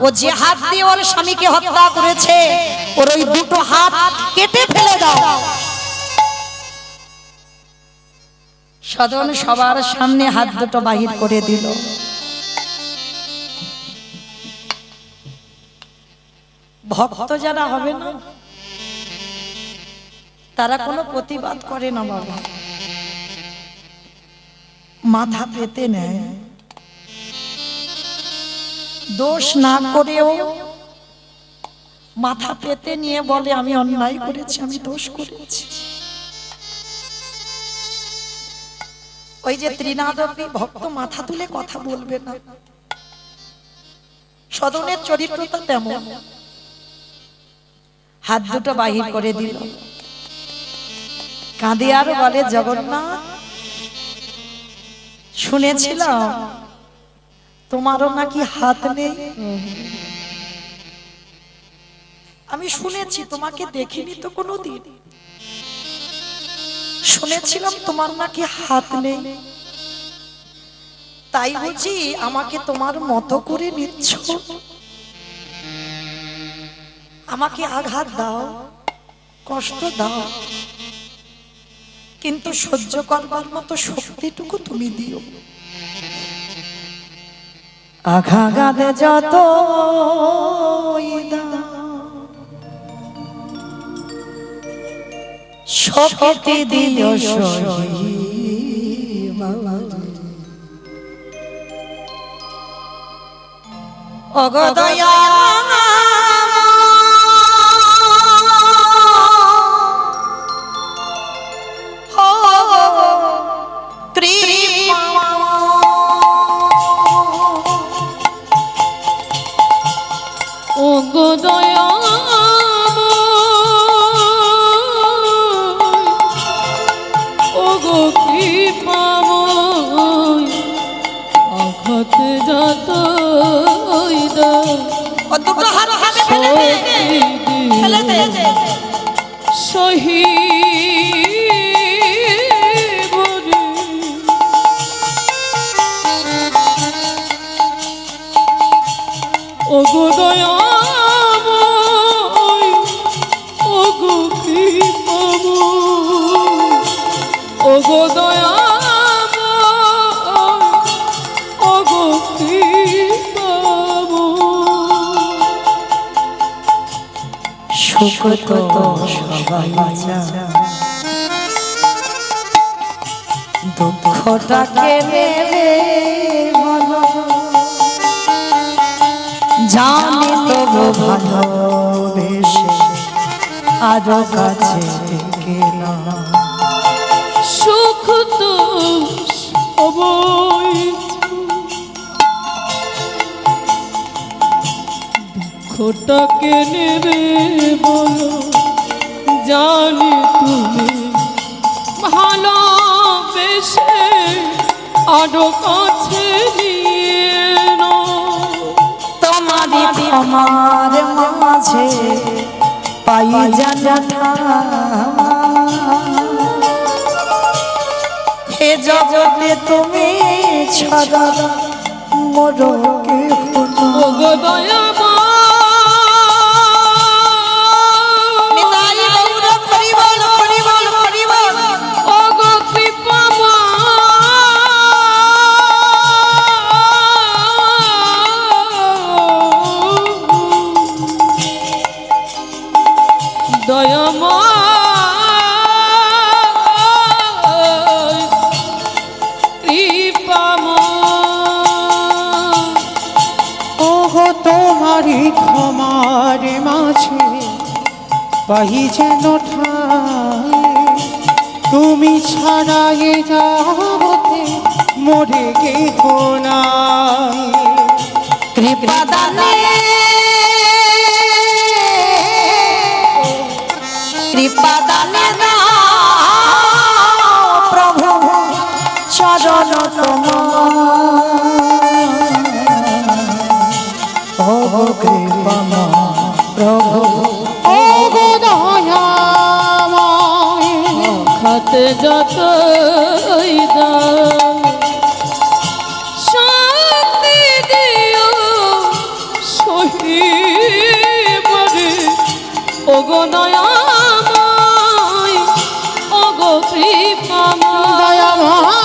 ও যে হাত দিয়ে ওর স্বামীকে হত্যা করেছে ওর ওই দুটো হাত কেটে ফেলে দাও। সদন সবার সামনে হাত দুটো বাহির করে দিল। ভক্ত যারা হবে না, তারা কোনো প্রতিবাদ করে না বাবা, মাথা পেতে নেয়, দোষ না করেও মাথা পেতে নিয়ে বলে আমি অন্যায় করেছি, আমি দোষ করেছি। ওই যে ত্রিনাদপি ভক্ত মাথা তুলে কথা বলবে না, সদনের চরিত্রটা তেমন। হাত দুটো বাহির করে দিল, কাঁদে আর বলে, জগন্নাথ শুনেছিলাম তোমারও নাকি হাত নেই, আমি শুনেছি, তোমাকে দেখিনি তো কোনোদিন, শুনেছিলাম তোমার নাকি হাত নেই, তাই বুঝি আমাকে তোমার মতো করে নিচ্ছ? আমাকে আঘাত দাও, কষ্ট দাও, কিন্তু সহ্য করবার মতো শক্তিটুকু তুমি দিও। আঘাগাদে যত শক্তি দিও সহি অগদয়া ও গো দয়া ও গো কৃপাময় আঘাত যত সহি ও গো দয়াময় ও গো কৃপাময় ও গো দয়াময় ও গো কৃপাময় সুখ তো সবাই চায় দুঃখটাকে নেবে বলো জানি তবু ভালোবেসে আরো কাছে গেলাম সুখ তো সবাই দুঃখটাকে নেবে বলো জানি তুমি ভালোবেসে আরো কাছে নিয়ে তোমারই আমার মাঝে পাই জানা হে জগতে তুমি ছাড়া মোর কেহ ও গো দয়াময় ও গো কৃপাময় দয়াময় কৃপাময় ওগো তোমারই ক্ষমার মাঝে পাই যেন ঠাই তুমি ছাড়া এ জগতে মরে কেহ নাই কৃপাদানে কৃপাদানে প্রভু চরণ তোমার কৃপা প্রভু ওগো দয়াময় খাতে যত শক্তি দিও সহি বরে ও গো দয়াময় ও গো কৃপাময় দয়াময়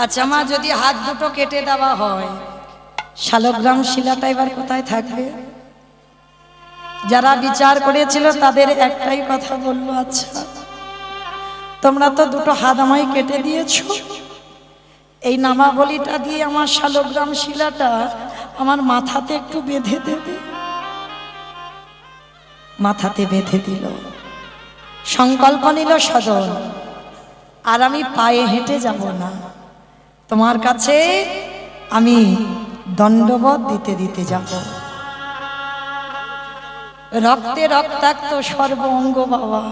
আচ্ছা মা, যদি হাত দুটো কেটে দেওয়া হয় শালগ্রাম শিলাটা এবার কোথায় থাকবে? যারা বিচার করেছিল তাদের একটাই কথা বললো, আচ্ছা তোমরা তো দুটো হাত আমায় কেটে দিয়েছো, এই নামাবলীটা দিয়ে আমার শালগ্রাম শিলাটা আমার মাথাতে একটু বেঁধে দেবে। মাথাতে বেঁধে দিল, সংকল্প নিল সদন, আর আমি পায়ে হেঁটে যাব না, তোমার কাছে আমি দণ্ডবত দিতে দিতে যাব। রক্তে রক্তাক্ত সর্ব অঙ্গ বাবা,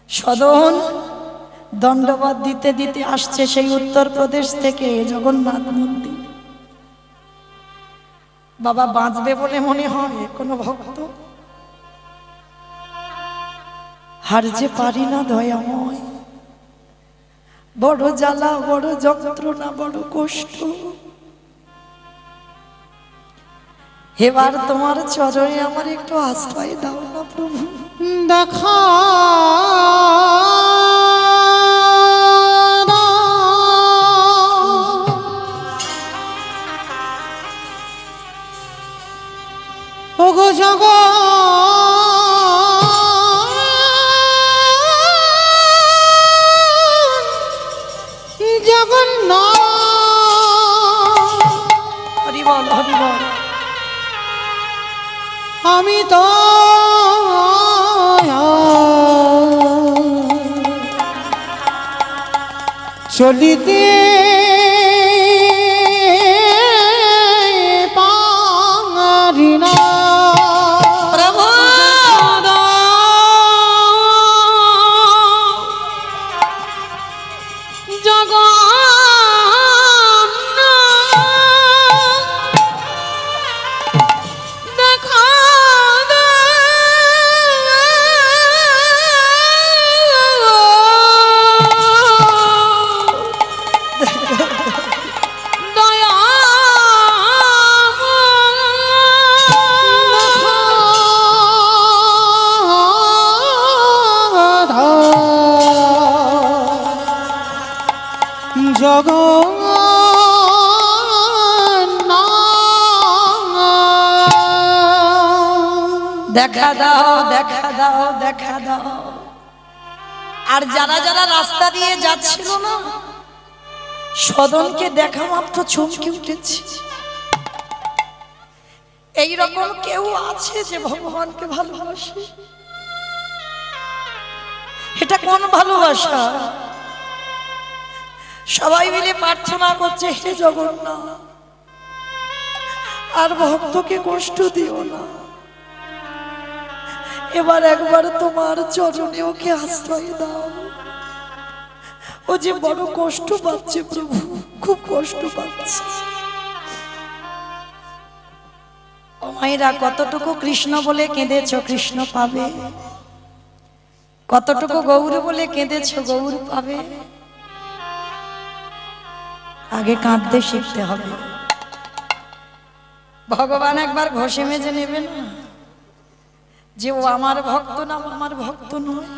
সদন দণ্ডবাদ দিতে দিতে আসছে সেই উত্তরপ্রদেশ থেকে জগন্নাথ মন্দির। বাবা বাঁচবে বলে মনে হয় কোনো ভক্ত? হার যে পারি না দয়াময়, বড় জ্বালা, বড় যন্ত্রণা, বড় কষ্ট। এবার তোমার চরণে আমার একটু আশ্রয় দাও না প্রভু। দেখা ওগো জগন্নাথ, হরি বল, হরি বল। আমি তো চলিতে পারি না। প্রভু দেখা দাও, দেখা দাও, দেখা দাও। আর যারা যারা রাস্তা দিয়ে যাচ্ছিল না, সদনকে দেখা মাত্র চমকে উঠেছে। এইরকম কেউ আছে যে ভগবানকে ভালোবাসে? এটা কোন ভালোবাসা? সবাই মিলে প্রার্থনা করছে, হে জগন্নাথ, আর ভক্তকে কষ্ট দিও না। এবার একবার তোমার চরণে ওকে আশ্রয় দাও। ও যে বড় কষ্ট পাচ্ছে প্রভু, খুব কষ্ট পাচ্ছে। ও মায়েরা, কতটুকু কৃষ্ণ বলে কেঁদেছ, কৃষ্ণ পাবে। কতটুকু গৌর বলে কেঁদেছ, গৌর পাবে। আগে কাঁদতে শিখতে হবে। ভগবান একবার ঘষে মেজে নেবে না যে ও আমার ভক্ত না, আমার ভক্ত নয়।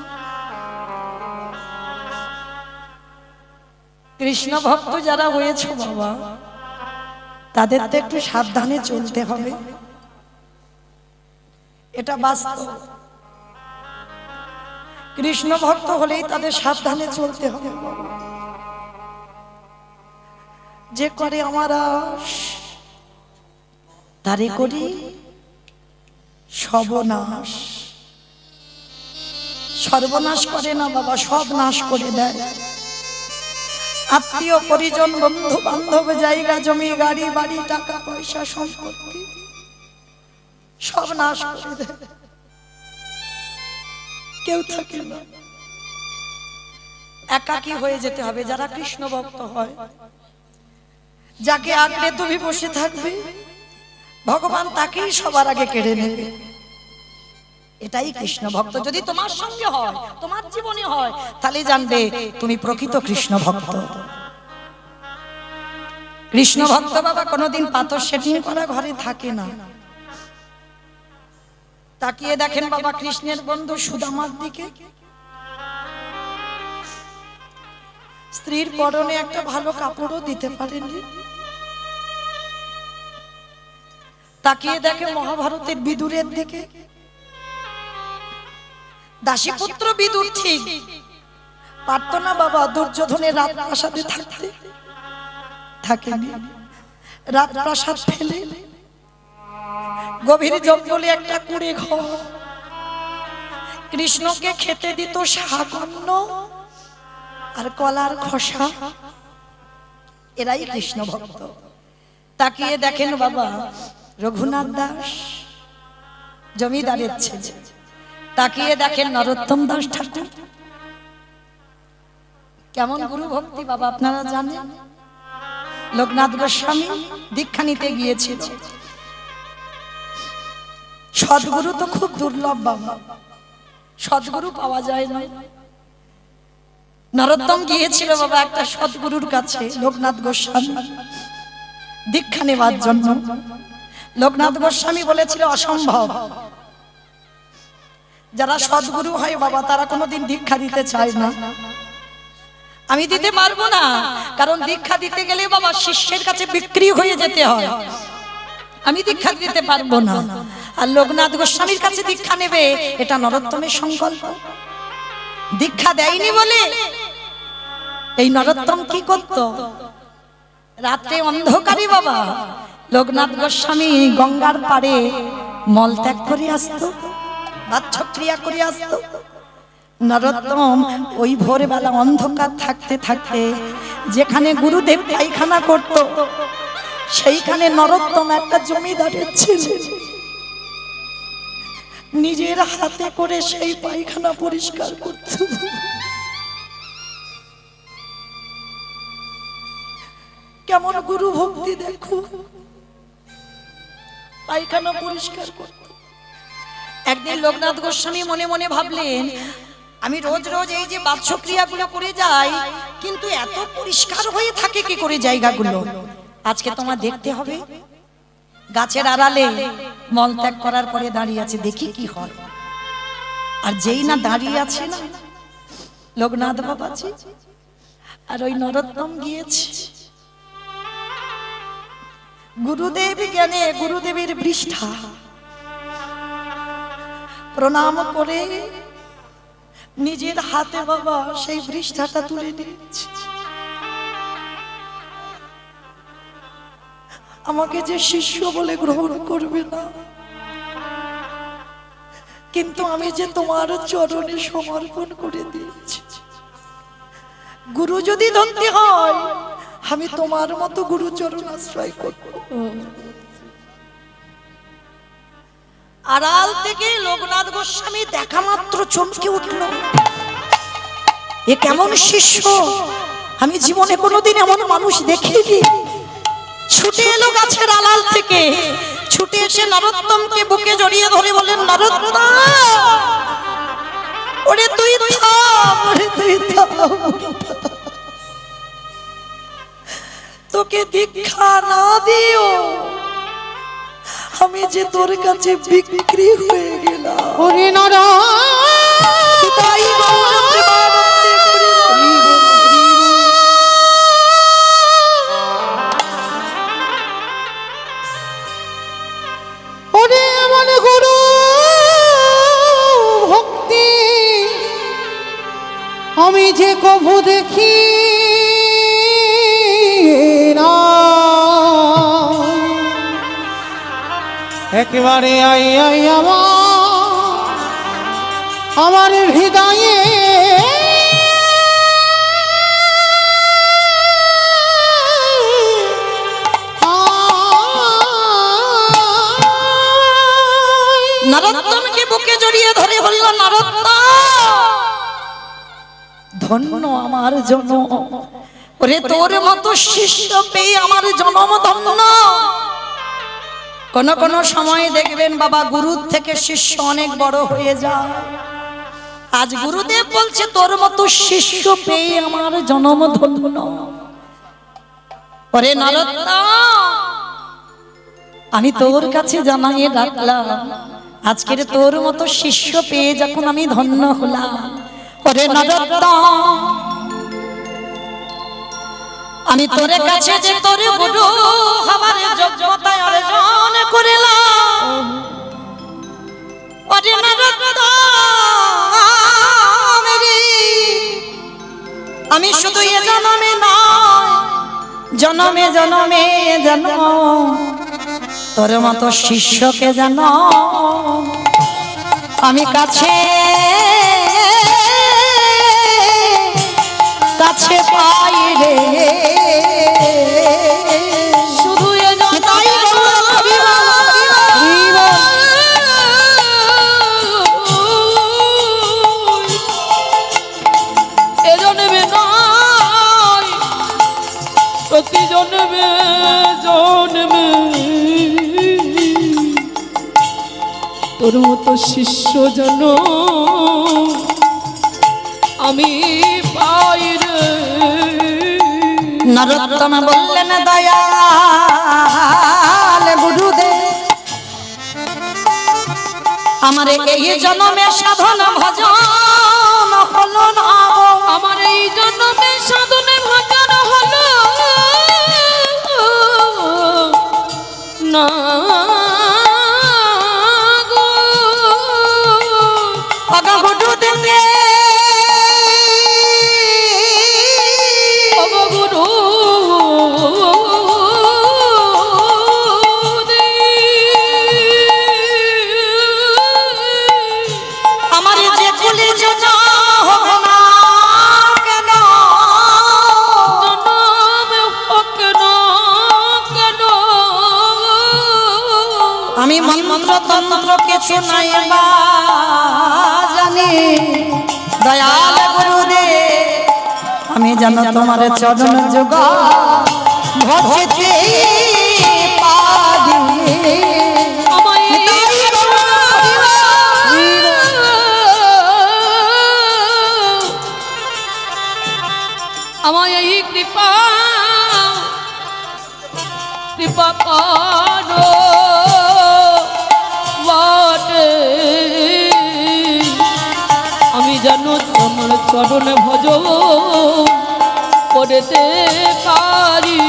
কৃষ্ণ ভক্ত যারা হয়েছে বাবা, তাদের তো একটু সাবধানে চলতে হবে, এটা বাস্তব। কৃষ্ণ ভক্ত হলেই তাদের সাবধানে চলতে হবে। যে করে আমার আশ, তারে করি সর্বনাশ। সর্বনাশ করে না বাবা, সব নাশ করে দেয়। আত্মীয় পরিজন, বন্ধু বান্ধব, জায়গা জমি, গাড়ি বাড়ি, টাকা পয়সা, সম্পত্তি সব নাশ করে দেয়। কেউ থাকে না, একাকী হয়ে যেতে হবে। যারা কৃষ্ণ ভক্ত হয়, যাকে আঁকড়ে তুমি বসে থাকবে, ভগবান তাকেই সবার আগে কেড়ে নেবে। এটাই কৃষ্ণ ভক্ত। যদি তোমার সঙ্গে হয়, তোমার জীবনে হয়, তাহলে জানবে তুমি প্রকৃত কৃষ্ণ ভক্ত। কৃষ্ণ ভক্ত বাবা কোনোদিন পাথর সেটিং করা ঘরে থাকে না। তাকিয়ে দেখেন বাবা কৃষ্ণের বন্ধু সুদামার দিকে। স্ত্রীর পরনে একটা ভালো কাপড়ও দিতে পারেনি। তাকিয়ে দেখে মহাভারতের বিদুরের দিকে। দাসীপুত্র বিদুর ঠিক পারত না বাবা দুর্যোধনের রাজপ্রাসাদে থাকতে, থাকেনি। রাজপ্রাসাদ ফেলে গভীর জঙ্গলে একটা কুঁড়ে ঘর, কৃষ্ণকে খেতে দিত শাকন্ন আর কলার খোসা। এরাই কৃষ্ণ ভক্ত। তাকিয়ে দেখেন বাবা রঘুনাথ দাস, জমিদারের ছেলে। তাকিয়ে দেখেন নরোত্তম দাস ঠাকুর, কেমন গুরু ভক্তি বাবা আপনারা জানেন। লোকনাথ গোস্বামী দীক্ষা নিতে গিয়েছিল। সদ্গুরু তো খুব দুর্লভ বাবা, সদ্গুরু পাওয়া যায় না। নরোত্তম গিয়েছিল বাবা একটা সদ্গুরুর কাছে, লোকনাথ গোস্বামী দীক্ষা নেওয়ার জন্য। লোকনাথ গোস্বামী বলেছিল অসম্ভব, যারা সদ্গুরু হয় বাবা তারা কোনোদিন দীক্ষা দিতে চায় না। আমি দিতে পারবো না, কারণ দীক্ষা দিতে গেলে বাবা শিষ্যের কাছে বিক্রি হয়ে যেতে হয়, আমি দীক্ষা দিতে পারবো না। আর লোকনাথ গোস্বামীর কাছে দীক্ষা নেবে এটা নরোত্তমের সংকল্প। দীক্ষা দেয়নি বলে এই নরোত্তম কি করত, রাতে অন্ধকারে বাবা লোকনাথ গোস্বামী গঙ্গার পাড়ে মলত্যাগ করে আসতো, বাচ্চক্রিয়া করে আসতো। নরোত্তম ওই ভোরবেলা অন্ধকার থাকতে থাকতে যেখানে গুরুদেব পায়খানা করত সেইখানে নরোত্তম একটা জমিদারের ছেলে নিজের হাতে করে সেই পায়খানা পরিষ্কার করত। কেমন গুরু ভক্তি দেখো, পায়খানা পরিষ্কার করত। একদিন লোকনাথ গোস্বামী মনে মনে ভাবলেন, আমি রোজ রোজ এই যে বাচ্চক্রিয়াগুলো করে যাই, কিন্তু এত পরিষ্কার হয়ে থাকে কি করে জায়গাগুলো, আজকে তোমার দেখতে হবে। গাছের আড়ালে মলত্যাগ করার পরে দাঁড়িয়ে আছে, দেখি কি হয়। আর যেই না দাঁড়িয়ে আছে না লোকনাথ বাবাজি আর ওই নরোত্তম গিয়েছে গুরুদেব জ্ঞানে গুরুদেবের পৃষ্ঠা প্রণাম করে নিজের হাতে বাবা সেই পৃষ্ঠাটা তুলে দিয়েছে। আমাকে যে শিষ্য বলে গ্রহণ করবে না, কিন্তু আমি যে তোমার চরণে সমর্পণ করে দিয়েছি। গুরু যদি ধরতে হয় আমি তোমার মতো গুরু চরণ আশ্রয় করব। আড়াল থেকে লোকনাথ গোস্বামী দেখা মাত্র চমকে উঠল, এ কেমন শিষ্য, আমি জীবনে কোনোদিন এমন মানুষ দেখিনি। ছুটে এলো গাছের আড়াল থেকে, ছুটে এসে নরোত্তমকে বুকে জড়িয়ে ধরে বলেন, নরোত্তম ওরে তুই থাম, ওরে তুই থাম, তোকে দীক্ষা না দিও আমি যে তোর কাছে বিক্রি হয়ে গেলাম। ওরে নরা তাই ওরে আমার গুরু ভক্তি আমি যে কভু দেখি না, একেবারে আই আই আমার হৃদয়ে নরোত্তমকে বুকে জড়িয়ে ধরে বলল, নরোত্তম ধন্য আমার জনম, ওরে তোর মতো শিষ্য পেয়ে আমার জনম ধন্য। কোন কোন সময় দেখবেন বাবা গুরুর থেকে শিষ্য অনেক বড় হয়ে যায়। আজ গুরুদেব বলছে তোর মতো শিষ্য পেয়ে আমার জনম ধন্য। ওরে নরোত্তম আমি তোর কাছে জানাইয়ে রাখলাম, আজকের তোর মতো শিষ্য পেয়ে যখন আমি ধন্য হলাম। ওরে নরোত্তম আমি তোর কাছে যে তোর গুরু হবার যোগ্যতা অর্জন করলাম। ওরে নরোত্তম আমি শুধু এ জন্মে নয়, জন্মে জন্মে জন্ম তোর মতো শিষ্যকে জানো আমি কাছে কাছে পাই রে। শুধু এজন্যে না তোর মতো শিষ্য যেন আমি পাই রে। নরোত্তম বললেন দয়াল গুরুদেব, আমার এই জন্মে সাধন ভজন হলো না গো। আমার এই জন্মে সাধনে ভজন হলো না গো। অগা গুরুদেব ওগো গুরু আমার যে কুলে জন হোক না কেন, জনমে হোক না কেন, আমি মন্ত্র তন্ত্র কিছু নাই বা জানি। দয়াল গুরুদেব, আমি যেন তোমার চরণ যোগা ভজতে পারি। আমায় আমায় এই কৃপা কৃপা করো বটে, আমি যেন তোমার চরণে ভজ করতে পারি।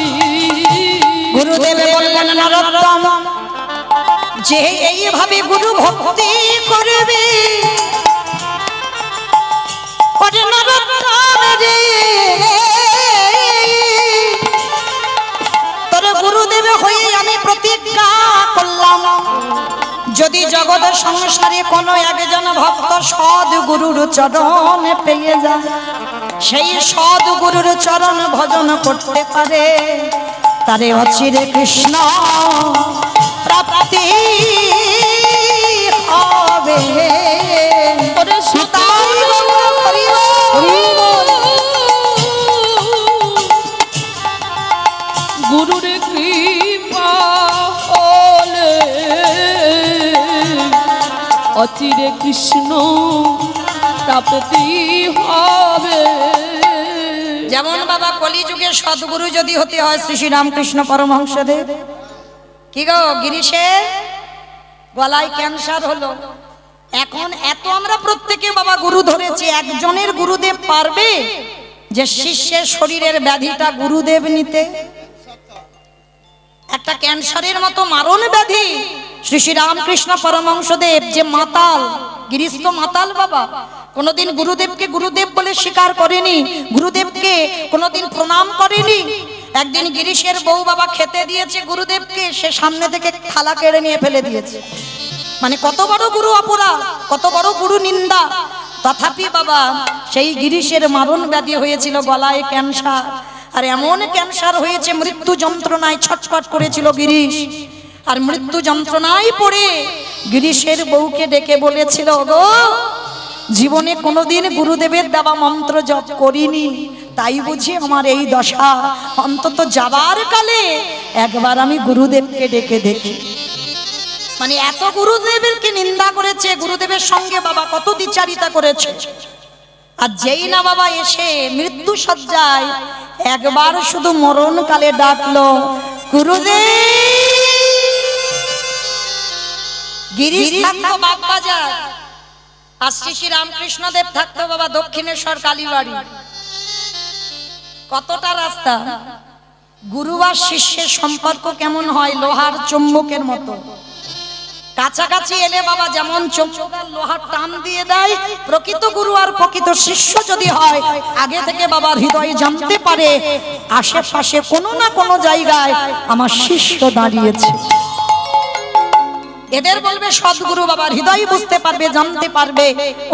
গুরুদেব বললেন নরোত্তম, যে এইভাবে গুরু ভক্তি করবে, ওরে নরোত্তম রে, তোর গুরুদেব হয়ে আমি প্রতিজ্ঞা করলাম, যদি জগৎ সংসারে কোনো একজন ভক্ত সৎ গুরুর চরণ পেয়ে যায়, সেই সৎ গুরুর চরণ ভজন করতে পারে, তারে অচিরে কৃষ্ণ প্রাপ্তি হবে। ওরে তাই আমরা করি না। গুরুর কৃপা হলে অচিরে কৃষ্ণ প্রাপ্তি হবে। যেমন বাবা কলিযুগে সদ্গুরু যদি হতে হয় শ্রী শ্রী রামকৃষ্ণ পরমহংসদেব, কি গো গিরিশে গলায় ক্যান্সার হলো, এখন এত আমরা প্রত্যেকে বাবা গুরু ধরেছি, একজনের গুরুদেব পারবে যে শিষ্যের শরীরের ব্যাধিটা গুরুদেব নিতে? একটা ক্যান্সারের মতো মারণ ব্যাধি শ্রী শ্রী রামকৃষ্ণ পরমহংসদেব যে মাতাল, গিরিশ তো মাতাল বাবা, কোনোদিন গুরুদেবকে গুরুদেব বলে স্বীকার করেনি, গুরুদেবকে কোনোদিন প্রণাম করেনি। একদিন গিরিশের বউ বাবা খেতে দিয়েছে গুরুদেবকে, সে সামনে থেকে থালা কেড়ে নিয়ে ফেলে দিয়েছে। মানে কত বড় গুরু অপরাধ, কত বড় গুরু নিন্দা। তথাপি বাবা সেই গিরিশের মারণ ব্যাধি হয়েছিল, গলায় ক্যান্সার, আর এমন ক্যান্সার হয়েছে মৃত্যু যন্ত্রণায় ছটফট করেছিল গিরিশ। আর মৃত্যু যন্ত্রণায় পড়ে গিরিশের বউকে ডেকে বলেছিল, গো জীবনে কোনোদিন গুরুদেবের দেওয়া মন্ত্র জপ করিনি, তাই বুঝি আমার এই দশা, অন্তত যাবার কালে একবার আমি গুরুদেবকে ডেকে দেখি। মানে এত গুরুদেবেরকে নিন্দা করেছে, গুরুদেবের সঙ্গে বাবা কত দ্বিচারিতা করেছে। আর যেই না বাবা এসে মৃত্যু সজ্জায় একবার শুধু মরণকালে ডাকলো, গুরুদেব। গিরিশ থাকতো বাগবাজার, আর শ্রী শ্রী রামকৃষ্ণদেব থাকতো বাবা দক্ষিণেশ্বর কালীবাড়ি। কতটা রাস্তা। গুরু আর শিষ্যের সম্পর্ক কেমন হয়? লোহার চুম্বকের মতো। কাছাকাছি এলে বাবা যেমন চুম্বক আর লোহার টান দিয়ে দেয়, প্রকৃত গুরু আর প্রকৃত শিষ্য যদি হয়, আগে থেকে বাবার হৃদয়ে জানতে পারে আশেপাশে কোনো না কোনো জায়গায় আমার শিষ্য দাঁড়িয়েছে। এদের বলবে সদ্গুরু, বাবার হৃদয় বুঝতে পারবে, জানতে পারবে,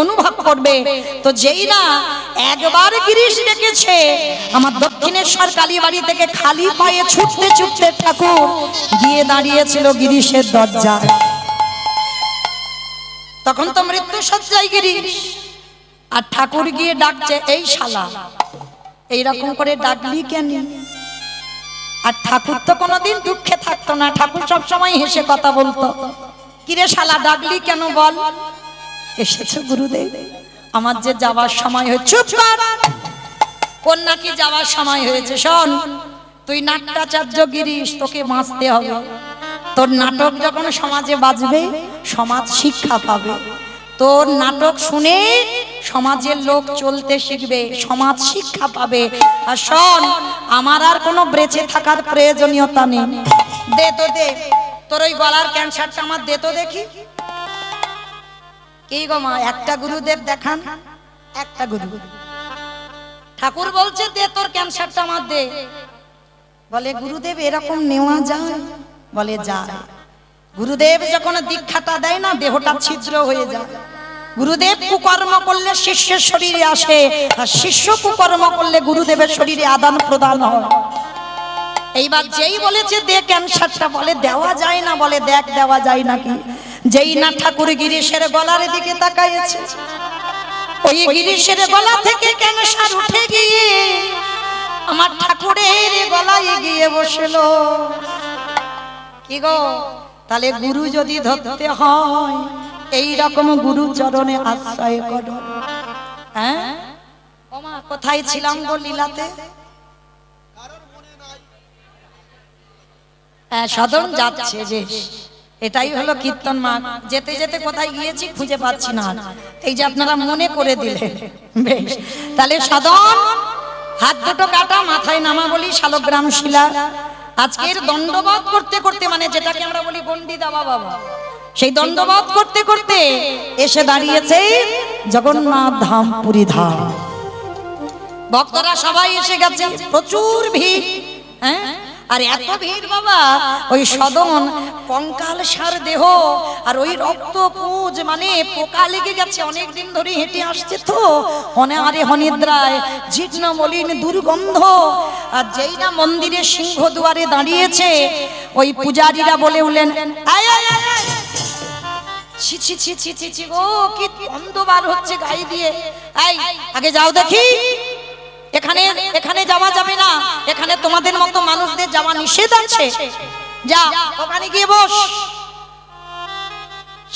অনুভব করবে। তো যেই না একবার গিরিশ ডেকেছে, আমার দক্ষিণেশ্বর কালীবাড়ি থেকে খালি পায়ে ছুটতে ছুটতে ঠাকুর গিয়ে দাঁড়িয়েছিল গিরিশের দরজায়। তখন তো মৃত্যু সজ্জায় গিরিশ, আর ঠাকুর গিয়ে ডাকছে, এই শালা, এইরকম করে ডাকলি কেন? আর ঠাকুর তো কোনোদিন দুঃখে থাকতো না, ঠাকুর সবসময় হেসে কথা বলতো। কিরে শালা ডাকলি কেন বল? এসেছে গুরুদেব, আমার যে যাওয়ার সময় হয়েছে। চুপ কর, কোন নাকি যাওয়ার সময় হয়েছে? শোন, তুই নাট্যাচার্য গিরিশ, তোকে বাঁচতে হবে। তোর নাটক যখন সমাজে বাজবে, সমাজ শিক্ষা পাবে। তোর নাটক শুনে সমাজের লোক চলতে শিখবে, সমাজ শিক্ষা পাবে। আর শোন, আমার আর কোনো বেঁচে থাকার প্রয়োজনীয়তা নেই। দে তো দে, তোর ওই গলার ক্যান্সারটা আমার দে তো দেখি। কি গো মা, একটা গুরুদেব দেখান, একটা গুরু। ঠাকুর বলছে দে তোর ক্যান্সারটা আমার দে। বলে গুরুদেব এরকম নেওয়া যায়? বলে যায়। গুরুদেব যখন দীক্ষাটা দেয় না, দেহটা ছিদ্র হয়ে যায়। গুরুদেব কুকর্ম করলে শিষ্যের শরীরে আসে, আর শিষ্য কুকর্ম করলে গুরুদেবের শরীরে আদান প্রদান হয়। এইবার যেই বলেছে দে ক্যান্সারটা, বলে দেওয়া যায় না। বলে দেখ দেওয়া যায় নাকি। যেই না ঠাকুর গিরিশের গলার দিকে তাকাইছে, ওই গিরিশের গলা থেকে ক্যান্সার উঠে গিয়ে আমার ঠাকুরের গলায় গিয়ে বসলো। কি গো, তাহলে গুরু যদি ধরতে হয়, এই রকম গুরু চরণে আশ্রয় করো। হ্যাঁ ওমা, কোথায় ছিলাম গো লীলাতে? হ্যাঁ, সদন যাচ্ছে যে, এটাই হলো কীর্তন মাঠ। যেতে যেতে কোথায় গিয়েছি খুঁজে পাচ্ছি না, এই যে আপনারা মনে করে দিলেন। বেশ, তাহলে সদন, হাত দুটো কাটা, মাথায় নামা বলি শালগ্রাম শিলা। আজকের দণ্ডবোধ করতে করতে, মানে যেটাকে আমরা বলি গন্ডি দেওয়া বাবা, সেই দণ্ডবোধ করতে করতে এসে দাঁড়িয়েছে জগন্নাথ ধাম, পুরী ধাম। ভক্তরা সবাই এসে গেছে, প্রচুর ভিড়। হ্যাঁ, আর এত ভিড় বাবা, ওই সদন কঙ্কাল সার দেহ, আর ওই রক্ত পুজ, মানে পোকা লেগে গেছে। অনেকদিন ধরে হেঁটে আসছে তো, অনাহারে অনিদ্রায়, জীর্ণ মলিন দুর্গন্ধ। আর যেই না মন্দিরের সিংহ দুয়ারে দাঁড়িয়েছে, ওই পূজারীরা বলে উঠলেন, আয় আয় আয় আয়। ছি ছি ছি ছি ছি ছি, ও কি গন্ধ বার হচ্ছে গায়ে দিয়ে। এই আগে যাও দেখি, এখানে এখানে যাওয়া যাবে না, এখানে তোমাদের মতো মানুষদের যাওয়া নিষেধ আছে। যা ওখানে গিয়ে বস।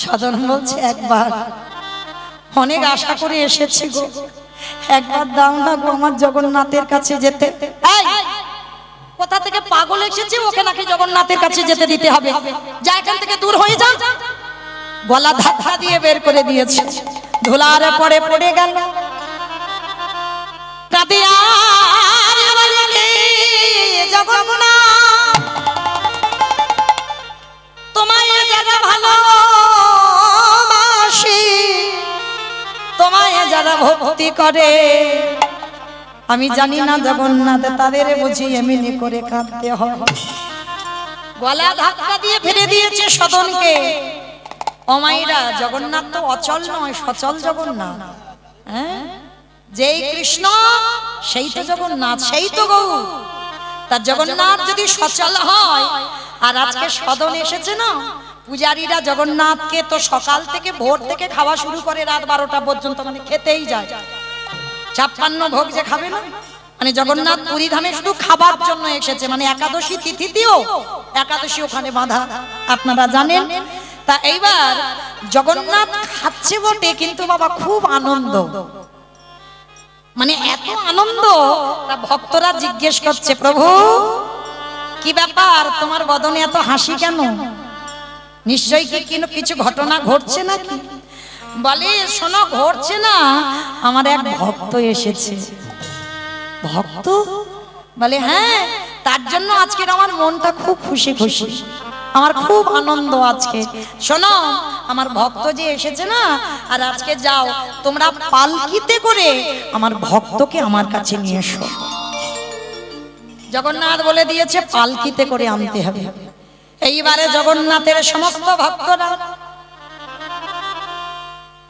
সদন বলছে একবার, অনেক আশা করে এসেছি গো, একবার দাও না গো আমার জগন্নাথের কাছে যেতে। এই কোথা থেকে পাগল এসেছে, ওকে নাকি জগন্নাথের কাছে যেতে দিতে হবে? যা এখান থেকে দূর হয়ে যা। গলা ধাক্কা দিয়ে বের করে দিয়েছে, ধুলার পরে পড়ে গেল। তোমায় যারা ভালোবাসে, তোমায় যারা ভক্তি করে, আমি জানি না জগন্নাথ তাদের বুঝি এমনি করে কাঁদতে হয়। গলা ধাক্কা দিয়ে ফেলে দিয়েছে সদনকে। অমাইরা, জগন্নাথ তো অচল নয়, সচল জগন্নাথ। হ্যাঁ, যেই কৃষ্ণ সেই তো জগন্নাথ, সেই তো গৌর। তার জগন্নাথ যদি সচল হয়, আর আজকে সদন এসেছে না, পূজারীরা জগন্নাথকে তো সকাল থেকে ভোর থেকে খাওয়া শুরু করে রাত 12টা পর্যন্ত, মানে খেতেই যায়। 56 ভোগ যে খাবে না, মানে জগন্নাথ পুরী ধামে শুধু খাবার জন্য এসেছে। মানে একাদশী তিথিতেও একাদশী ওখানে বাঁধা, আপনারা জানেন। তা এইবার জগন্নাথ খাচ্ছে বটে, কিন্তু বাবা খুব আনন্দ, মানে এত আনন্দ, তা ভক্তরা জিজ্ঞেস করছে, প্রভু কি ব্যাপার, তোমার বদনে এত হাসি কেন? নিশ্চয়ই কি কিছু ঘটনা ঘটছে নাকি? বলে শোনো, ঘটছে না, আমার এক ভক্ত এসেছে। ভক্ত? বলে হ্যাঁ, তার জন্য আজকের আমার মনটা খুব খুশি খুশি, আমার খুব আনন্দ আজকে। শোনো, আমার ভক্ত যে এসেছে না, আর আজকে যাও তোমরা পালকিতে করে আমার ভক্তকে আমার কাছে নিয়ে এসো। জগন্নাথ বলে দিয়েছে পালকিতে করে আনতে হবে। এইবারে জগন্নাথের সমস্ত ভক্তরা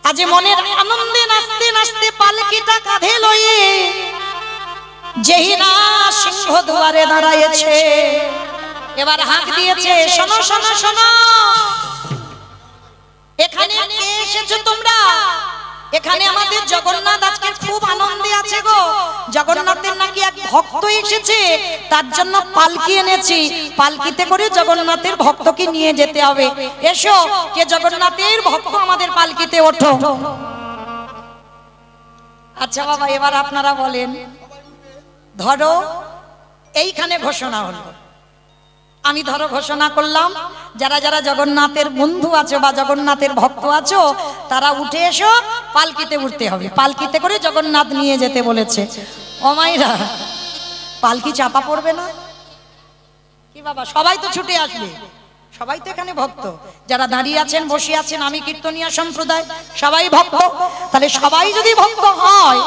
আজ মনের আনন্দে নাচতে নাচতে পালকিটা কাঁধে লয়ে যেই না সিংহ দুয়ারে দাঁড়ায়েছে, এবার হাঁক দিয়েছে, শোনো শোনো শোনো, এখানে কে এসেছো তোমরা? এখানে আমাদের জগন্নাথ আজকে খুব আনন্দে আছে গো। জগন্নাথের নাকি এক ভক্ত এসেছে, তার জন্য পালকি এনেছি। পালকিতে করে জগন্নাথের ভক্তকে নিয়ে যেতে হবে। এসো, কে জগন্নাথের ভক্ত আমাদের পালকিতে ওঠো। আচ্ছা বাবা, এবার আপনারা বলেন, ধরো এইখানে ঘোষণা হলো, আমি ধরো ঘোষণা করলাম, যারা যারা জগন্নাথের বন্ধু আছো বা জগন্নাথের ভক্ত আছো তারা উঠে এসো, পালকিতে উঠতে হবে। পালকিতে করে জগন্নাথ নিয়ে যেতে বলেছে। ও মাইরা, পালকি চাপা পড়বে না কি বাবা? সবাই তো ছুটে আসবে, সবাই তো এখানে ভক্ত। যারা দাঁড়িয়ে আছেন, বসে আছেন, আমি কীর্তনিয়া সম্প্রদায়, সবাই ভক্ত। তাহলে সবাই যদি ভক্ত হয়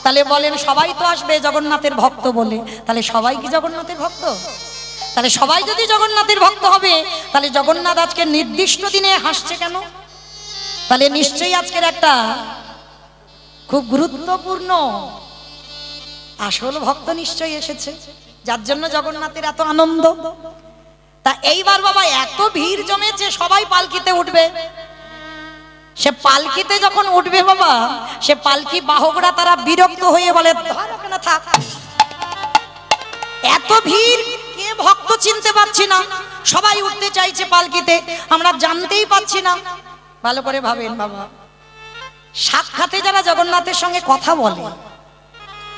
তাহলে বলেন, সবাই তো আসবে জগন্নাথের ভক্ত বলে, তাহলে সবাই কি জগন্নাথের ভক্ত? তাহলে সবাই যদি জগন্নাথের ভক্ত হবে, তাহলে জগন্নাথ আজকে নির্দিষ্ট দিনে হাসছে কেন? তাহলে নিশ্চয়ই আজকের একটা খুব গুরুত্বপূর্ণ আসল ভক্ত নিশ্চয়ই এসেছে, যার জন্য জগন্নাথের এত আনন্দ। তা এইবার বাবা এত ভিড় জমেছে, সবাই পালকিতে উঠবে। সে পালকিতে যখন উঠবে বাবা, সে পালকি বাহকরা তারা বিরক্ত হয়ে বলে, ধর ওখানে থাক, এত ভিড়, কে ভক্ত চিনতে পারছি না, সবাই উঠতে চাইছে পালকিতে, আমরা জানতেই পাচ্ছি না। ভালো করে ভাবেন বাবা, সাক্ষাতে যারা জগন্নাথের সঙ্গে কথা বলে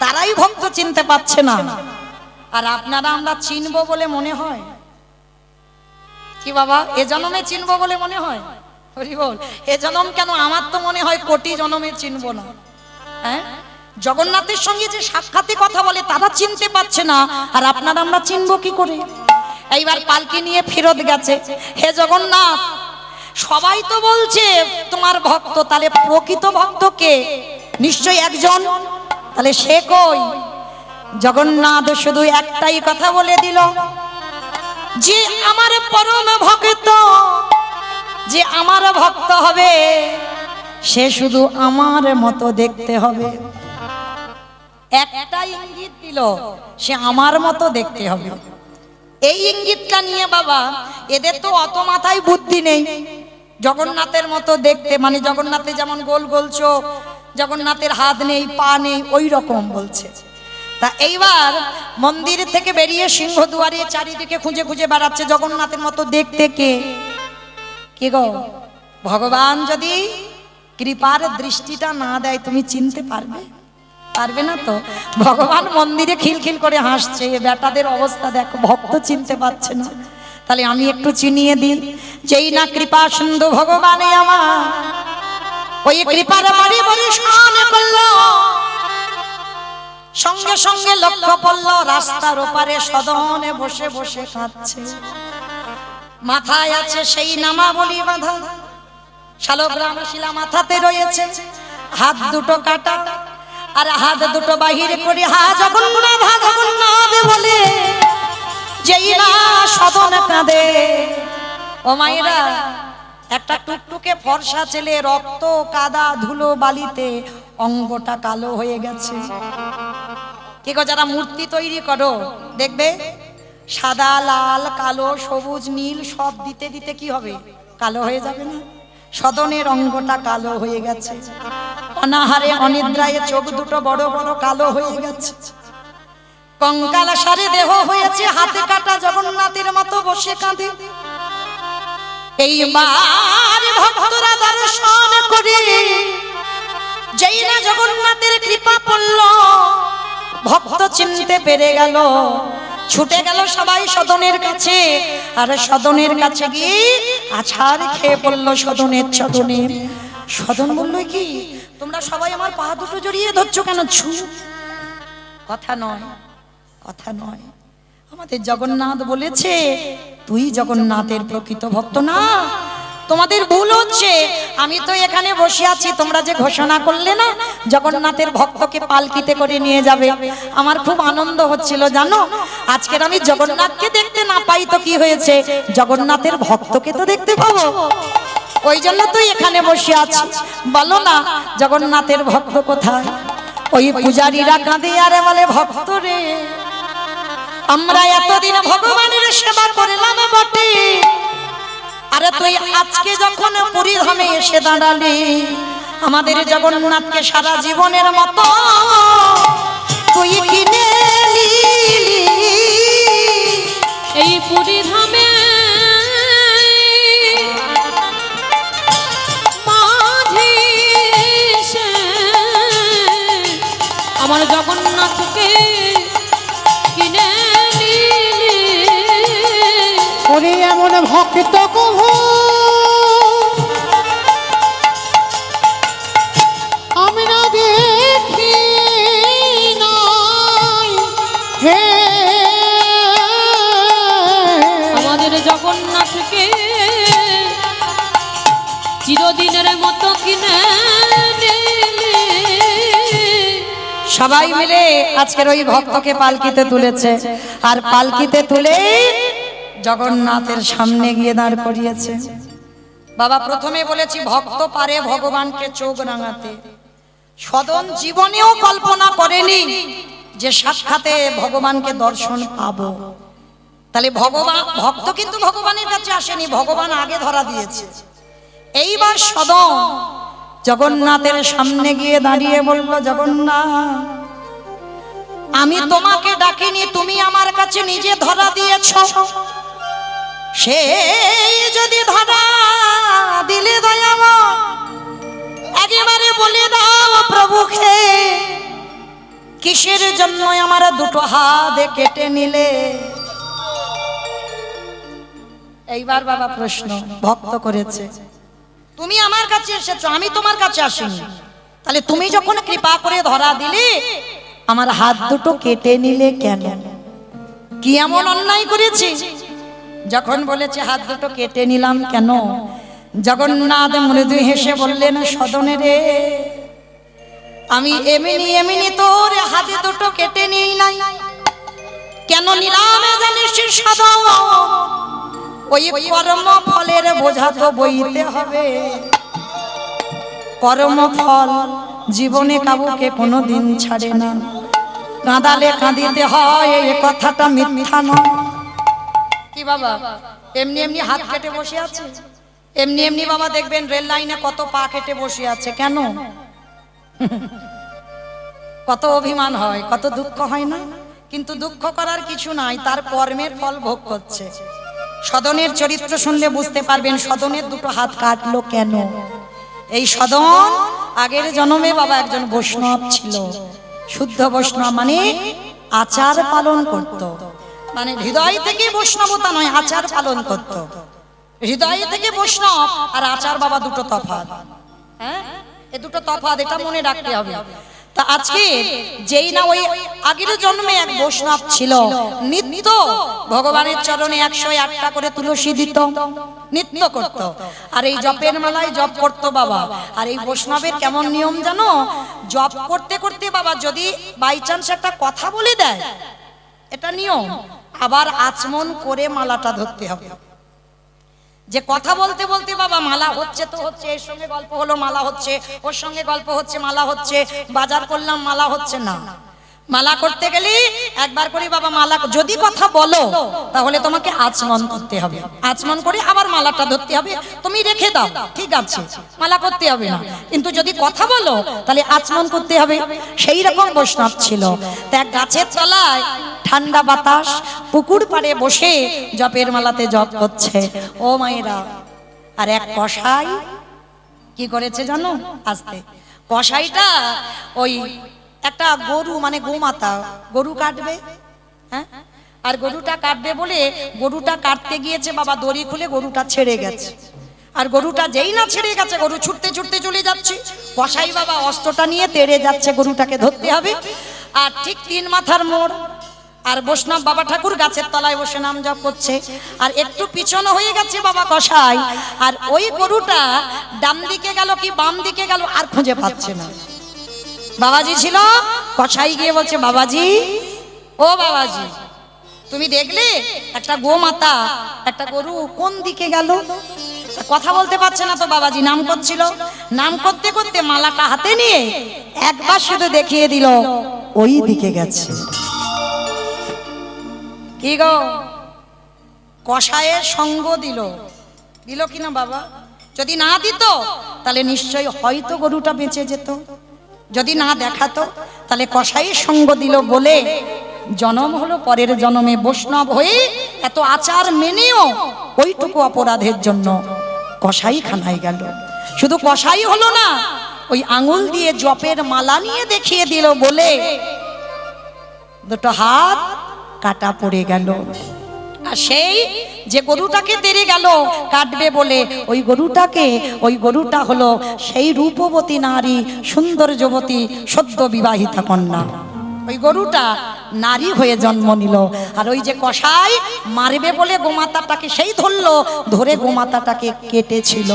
তারাই ভক্ত চিনতে পারছে না, আর আপনারা আমরা চিনবো বলে মনে হয় কি বাবা? এ জন্মে চিনবো বলে মনে হয়? হরি বল। এ জন্ম কেন, আমার তো মনে হয় কোটি জন্মে চিনবো না। হ্যাঁ, জগন্নাথের সঙ্গে যে সাক্ষাতে কথা বলে তারা চিনতে পারছে না, আর আপনারা আমরা চিনবো কি করে? এইবার পালকি নিয়ে ফেরত গেছে। হে জগন্নাথ, সবাই তো বলছে তোমার ভক্ত, তাহলে প্রকৃত ভক্ত কে? নিশ্চয়ই একজন, তাহলে সে কই? জগন্নাথ শুধু একটাই কথা বলে দিল, যে আমার পরম ভক্ত, যে আমার ভক্ত হবে সে শুধু আমার মতো দেখতে হবে। একটা ইঙ্গিত দিল, সে আমার মতো দেখতে হবে। এই ইঙ্গিতটা নিয়ে বাবা, এদের তো অত মাথায় বুদ্ধি নেই। জগন্নাথের মতো দেখতে মানে জগন্নাথে যেমন গোল গোল চোখ, জগন্নাথের হাত নেই, পা নেই, ওই রকম বলছে। তা এইবার মন্দির থেকে বেরিয়ে সিংহদুয়ারে চারিদিকে খুঁজে খুঁজে বেড়াচ্ছে, জগন্নাথের মতো দেখতে কে? কে গো? ভগবান যদি কৃপার দৃষ্টিটা না দেয়, তুমি চিনতে পারবে? পারবে না তো। ভগবান মন্দিরে খিলখিল করে হাসছে, বেটাদের অবস্থা দেখো, ভক্ত চিনতে পারছে না। তাহলে আমি একটু চিনিয়ে দিই, যেই না কৃপা সিন্ধু ভগবানে আমার, ওই কৃপার বাড়ি বরিশান করলো, সঙ্গে সঙ্গে লক্ষ্য পড়লো রাস্তার ওপারে সদনে বসে বসে কাঁদছে। মাথায় আছে সেই নামাবলী বাঁধা, শালগ্রাম শিলা মাথাতে রয়েছে, হাত দুটো কাটা, আর হাত দুটো বাহির করে হা জগন্নাথ, হা জগন্নাথ বলে যেই না সদনে কাঁদে। ও মায়েরা, একটা টুকটুকে ফর্সা ছেলে, রক্ত কাদা ধুলো বালিতে অঙ্গটা কালো হয়ে গেছে। কি গো, যারা মূর্তি তৈরি করো দেখবে সাদা, লাল, কালো, সবুজ, নীল সব দিতে দিতে কি হবে? কালো হয়ে যাবে না? সদনের অঙ্গটা কালো হয়ে গেছে, অনাহারে অনিদ্রায় চোখ দুটো বড় বড় কালো হয়ে গেছে, কঙ্কাল সারে দেহ হয়েছে, হাতে কাটা জগন্নাথের মতো বসে কাঁদে। এইবার ভক্তরা দর্শন করে যেই না জগন্নাথের কৃপা পড়ল, ভক্ত চিনতে পেরে গেল, ছুটে গেল সবাই সদনের কাছে, আর সদনের কাছে গিয়ে আছাড় খেয়ে পড়ল সদনের চরণে। সদন বলল, কি তোমরা সবাই আমার পা দুটো জড়িয়ে ধরছো কেন? ছু, কথা নয়, কথা নয়। আমাদের জগন্নাথ বলেছে তুই জগন্নাথের প্রকৃত ভক্ত না, তোমাদের ভুল হচ্ছে। আমি তো এখানে বসে আছি, তোমরা যে ঘোষণা করলে না জগন্নাথের ভক্তকে পালকিতে করে নিয়ে যাবে, আমার খুব আনন্দ হচ্ছিল জানো। আজকের আমি জগন্নাথকে দেখতে না পাই তো কি হয়েছে, জগন্নাথের ভক্তকে তো দেখতে পাবো, ওই জন্য তুই এখানে বসে আছি। বলো না জগন্নাথের ভক্ত কোথায়? ওই পূজারীরা কাঁদে আর বলে, ভক্ত রে, আমরা এতদিন ভগবানের সেবা করলাম বটে, আরে তুই আজকে যখন পুরী ধামে এসে দাঁড়ালি, আমাদের জগন্নাথকে সারা জীবনের মতো তুই কিনে নিলি। এই পুরী ধামে মাঝে এসে আমার জগন্নাথকে কিনে নিলি। ওরে এমন ভক্ত কহু আমি না দেখি নাই হে আমাদের জগন্নাথকে চিরদিনের মতো কিনে নিলি। সবাই মিলে আজকের ওই ভক্তকে পালকিতে তুলেছে, আর পালকিতে তুলে জগন্নাথের সামনে গিয়ে দাঁড় করিয়েছে। বাবা প্রথমে বলেছি ভক্ত পারে ভগবানকে চোখ রাঙাতে, সদন জীবনেও কল্পনা করেনি যে সাক্ষাতে ভগবানকে দর্শন পাবো। তাহলে ভগবান ভক্ত কিন্তু ভগবানের কাছে আসেনি, ভগবান আগে ধরা দিয়েছে। এইবার সদন জগন্নাথের সামনে গিয়ে দাঁড়িয়ে বলল, জগন্নাথ আমি তোমাকে ডাকিনি, তুমি আমার কাছে নিজে ধরা দিয়েছ। সেই যদি ধরা দিলে দয়াময় একেবারে বলে দাও প্রভুকে, কিসের জন্য আমার দুটো হাত কেটে নিলে? এইবার বাবা প্রশ্ন ভক্ত করেছে, তুমি আমার কাছে এসেছো, আমি তোমার কাছে আসিনি, তাহলে তুমি যখন কৃপা করে ধরা দিলে আমার হাত দুটো কেটে নিলে কেন? কি এমন অন্যায় করেছি? যখন বলেছে হাত দুটো কেটে নিলাম কেন, জগন্নাথ মৃদু হেসে বললেন, সদনে রে আমি এমনি এমনি তোর হাতে দুটো কেটে নিই নাই। কেন নিলাম জানিস সদন? ওই কর্ম ফলের বোঝা তো বইতে হবে। কর্ম ফল জীবনে কাউকে কোনোদিন ছাড়ে না, কাঁদালে কাঁদিতে হয়, এই কথাটা মিথ্যা নয়। কি বাবা এমনি এমনি হাত কেটে বসে আছে? এমনি এমনি বাবা দেখবেন রেল লাইনে কত পা কেটে বসে আছে, কেন? কত অভিমান হয়, কত দুঃখ হয় না? কিন্তু দুঃখ করার কিছু নাই, তার কর্মের ফল ভোগ করছে। সদনের চরিত্র শুনলে বুঝতে পারবেন সদনের দুটো হাত কাটলো কেন। এই সদন আগের জন্মে বাবা একজন বৈষ্ণব ছিল, শুদ্ধ বৈষ্ণব, মানে আচার পালন করত, মানে হৃদয় থেকে বৈষ্ণবতা নয়, আচার পালন করত। হৃদয় থেকে বৈষ্ণব আর আচার বাবা দুটো তফাৎ, হ্যাঁ এ দুটো তফাৎ, এটা মনে রাখতে হবে। তা আজকে যেই না ওই আগের জন্মে এক বৈষ্ণব ছিল, নিত্য ভগবানের চরণে 108টা করে তুলসী দিত, নিত্য করত, আর এই জপের মালায় জপ করতো বাবা। আর এই বৈষ্ণবের কেমন নিয়ম জানো? জপ করতে করতে বাবা যদি বাই চান্স একটা কথা বলে দেয়, এটা নিয়ম, আবার আচমন করে মালাটা ধরতে হবে। যে কথা বলতে বলতে বাবা মালা হচ্ছে তো হচ্ছে, এর সঙ্গে গল্প হলো মালা হচ্ছে, ওর সঙ্গে গল্প হচ্ছে মালা হচ্ছে, বাজার করলাম মালা হচ্ছে না। মালা করতে গেলে একবার করে বাবা মালা যদি কথা বলো তাহলে তোমাকে আচমন করতে হবে, আচমন করে আবার মালাটা ধরতে হবে। তুমি রেখে দাও ঠিক আছে, মালা করতে হবে না, কিন্তু যদি কথা বলো তাহলে আচমন করতে হবে। সেই রকম বৈষ্ণব ছিল। তা এক গাছের তলায় ঠান্ডা বাতাস, পুকুর পাড়ে বসে জপের মালাতে জপ করছে ও মায়েরা। আর এক কসাই কি করেছে জানো? আস্তে কসাইটা ওই একটা গরু, মানে গোমাতা, গরু কাটবে, হ্যাঁ, আর গরুটা কাটবে বলে গরুটা কাটতে গিয়েছে বাবা, দড়ি খুলে গরুটা ছেড়ে গেছে। আর গরুটা যেই না ছেড়ে গেছে, গরু ছুটতে ছুটতে চলে যাচ্ছে। কসাই বাবা অস্ত্রটা নিয়ে তেড়ে যাচ্ছে, গরুটাকে ধরতে হবে। আর ঠিক 3 মাথার মোড়, আর বৈষ্ণব বাবা ঠাকুর গাছের তলায় বসে নাম জপ করছে। আর একটু পিছনে হয়ে গেছে বাবা কসাই, আর ওই গরুটা ডান দিকে গেল কি বাম দিকে গেল আর খুঁজে পাচ্ছে না। বাবাজি ছিল, কসাই গিয়ে বলছে, বাবাজি ও বাবাজি তুমি দেখলে একটা গোমাতা একটা গরু কোন দিকে গেল? কথা বলতে পারছে না তো বাবাজি নাম করছিল, নাম করতে করতে মালাটা হাতে নিয়ে একবার শুধু দেখিয়ে দিল ওই দিকে গেছে। কি গো, কসাইয়ের সঙ্গ দিল, দিল কিনা বাবা? যদি না দিত তাহলে নিশ্চয়ই হয়তো গরুটা বেঁচে যেত। যদি না দেখাতো তাহলে কসাইয়ের সঙ্গ দিল বলে জন্ম হলো, পরের জন্মে বৈষ্ণব হয়ে এত আচার মেনেও ওইটুকু অপরাধের জন্য কসাইখানায় গেল। শুধু কসাই হলো না, ওই আঙুল দিয়ে জপের মালা নিয়ে দেখিয়ে দিল বলে দুটো হাত কাটা পড়ে গেল। আর সেই যে গরুটাকে তেড়ে গেল কাটবে বলে, ওই গরুটা হলো সেই রূপবতী নারী, সুন্দর যুবতী, সদ্য বিবাহিতা কন্যা। ওই গরুটা নারী হয়ে জন্ম নিল। আর ওই যে কসাই মারবে বলে গোমাতাটাকে সেই ধরলো, ধরে গোমাতাটাকে কেটেছিল।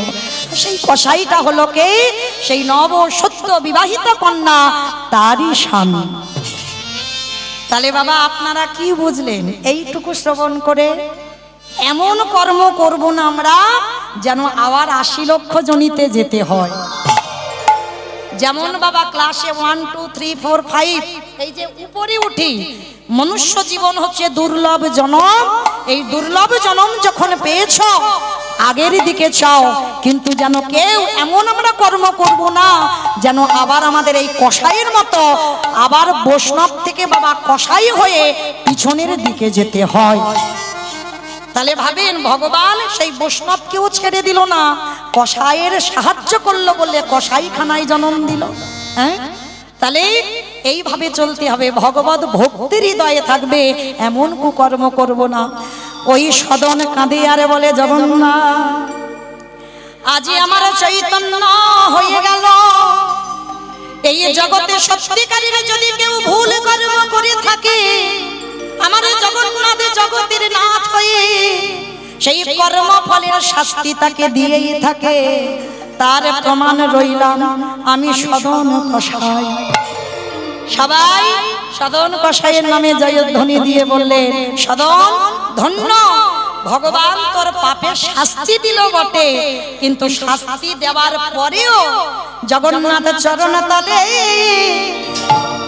সেই কসাইটা হলো কে? সেই নব সদ্য বিবাহিতা কন্যা, তারই স্বামী। তাহলে বাবা আপনারা কি বুঝলেন এইটুকু শ্রবণ করে? এমন কর্ম করব না আমরা যেন আবার 80 লক্ষ জনিতে যেতে হয়। যেমন বাবা ক্লাসে 1 2 3 4 5 এই যে উপরে উঠি, মনুষ্য জীবন হচ্ছে দুর্লভ জনম। এই দুর্লভ জনম যখন পেয়েছ আগের দিকে চাও, কিন্তু যেন কেউ এমন আমরা কর্ম করব না যেন আবার আমাদের এই কসাইয়ের মতো আবার বৈষ্ণব থেকে বাবা কসাই হয়ে পিছনের দিকে যেতে হয়। তাহলে ভাবেন, ভগবান সেই বৈষ্ণবকেও ছেড়ে দিল না, কসাইয়ের সাহায্য করলো বলে কসাইখানায় জন্ম দিল। হ্যাঁ, তাহলে এইভাবে চলতে হবে, ভগবত ভক্তির হৃদয়ে থাকবে, এমন কুকর্ম করব না। ওই সদন কাঁদে আর বলে, জগন্নাথ আজি আমার চৈতন্য হয়ে গেল। এই জগতে সত্যিকারের যদি কেউ ভুল কর্ম করে থাকে, আমার জগন্নাথ জগতের নাথ হয়ে সেই কর্ম ফলের শাস্তি তাকে দিয়েই থাকে। তার প্রমাণ রইলাম আমি সদন কসাই। সবাই সদন কসাইয়ের নামে জয়ধ্বনি দিয়ে বললেন, সদন ধন্য, ভগবান তোর পাপের শাস্তি দিল বটে, কিন্তু শাস্তি দেওয়ার পরেও জগন্নাথ চরণ তলে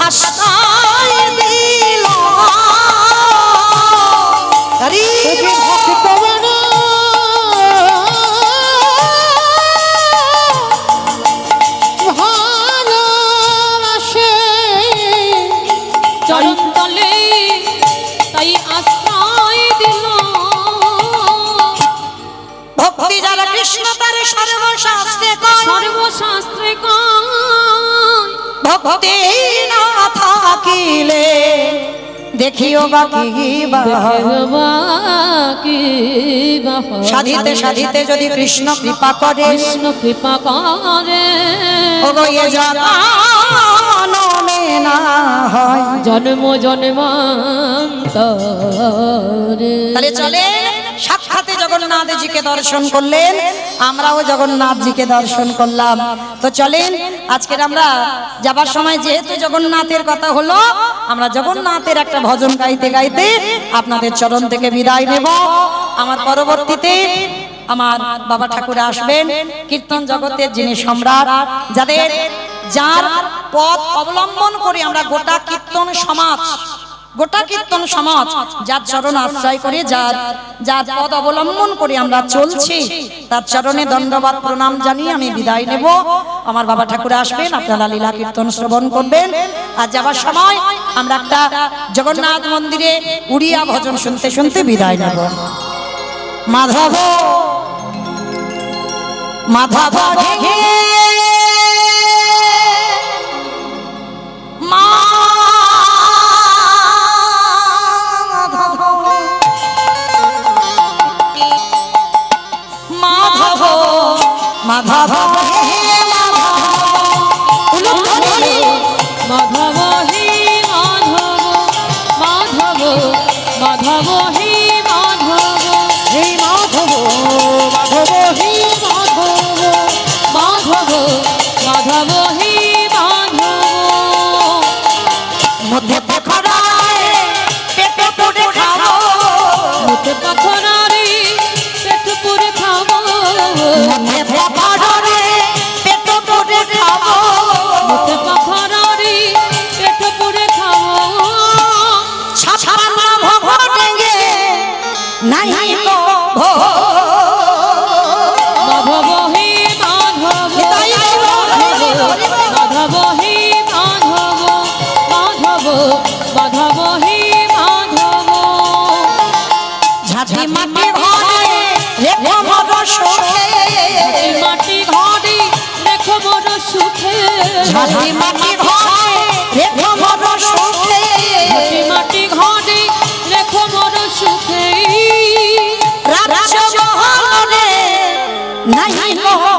আশ্রয় দিল। চরণ তলে তাই আশ্রয় দিল। ভক্তি যারা কৃষ্ণ তার সর্বশাস্ত্রে কয়, সর্বশাস্ত্রে কয়, ভক্তি না থাকিলে দেখিও বাকি সাধিতে সাধিতে যদি কৃষ্ণ কৃপা করে, কৃষ্ণ কৃপা করে, ওগো এ জনমে না হয় জন্ম জন্মান্তরে। তাহলে চলে সাক্ষাতে জগন্নাথজিকে দর্শন করলেন, আমরাও জগন্নাথজিকে দর্শন করলাম। তো চলেন আজকের আমরা যাবার সময় যেহেতু জগন্নাথের কথা হলো, আমরা জগন্নাথের একটা ভজন গাইতে গাইতে আপনাদের চরণ থেকে বিদায় নেব। আমার পরবর্তীতে আমার বাবা ঠাকুর আসবেন, কীর্তন জগতের যিনি সম্রাট, যার পথ অবলম্বন করে আমরা গোটা কীর্তন সমাজ যার চরণ আশ্রয় করে, যার পথ অবলম্বন করে আমরা চলছি, তার চরণে দণ্ডবাদ প্রণাম জানিয়ে আমি বিদায় নেব। আমার বাবা ঠাকুর আসবেন, আপনারা লীলা কীর্তন শ্রবণ করবেন। আর যাবার সময় আমরা একটা জগন্নাথ মন্দিরে উড়িয়া ভজন শুনতে শুনতে বিদায় নেব। মাধব মাধব হে মাধব মাধব হে মাধব হে মাধব, মাধব হে মাধব, হে মাধব মাধব হে মাধব, মাধব মাধব হে মাধব। মধ্যে পাখরায় পেটে পুড়ে খাবো, মুখে পাখরারে পেট পুরে খাবো, মধ্যে পাখরায় রেখো মোর সুখে মাটি ঘরে রেখো মোর সুখে ঝালি মাটি ঘরে রেখো মোর সুখে মাটি ঘরে রেখো মোর সুখে রাজ্য বহরে নাই মোর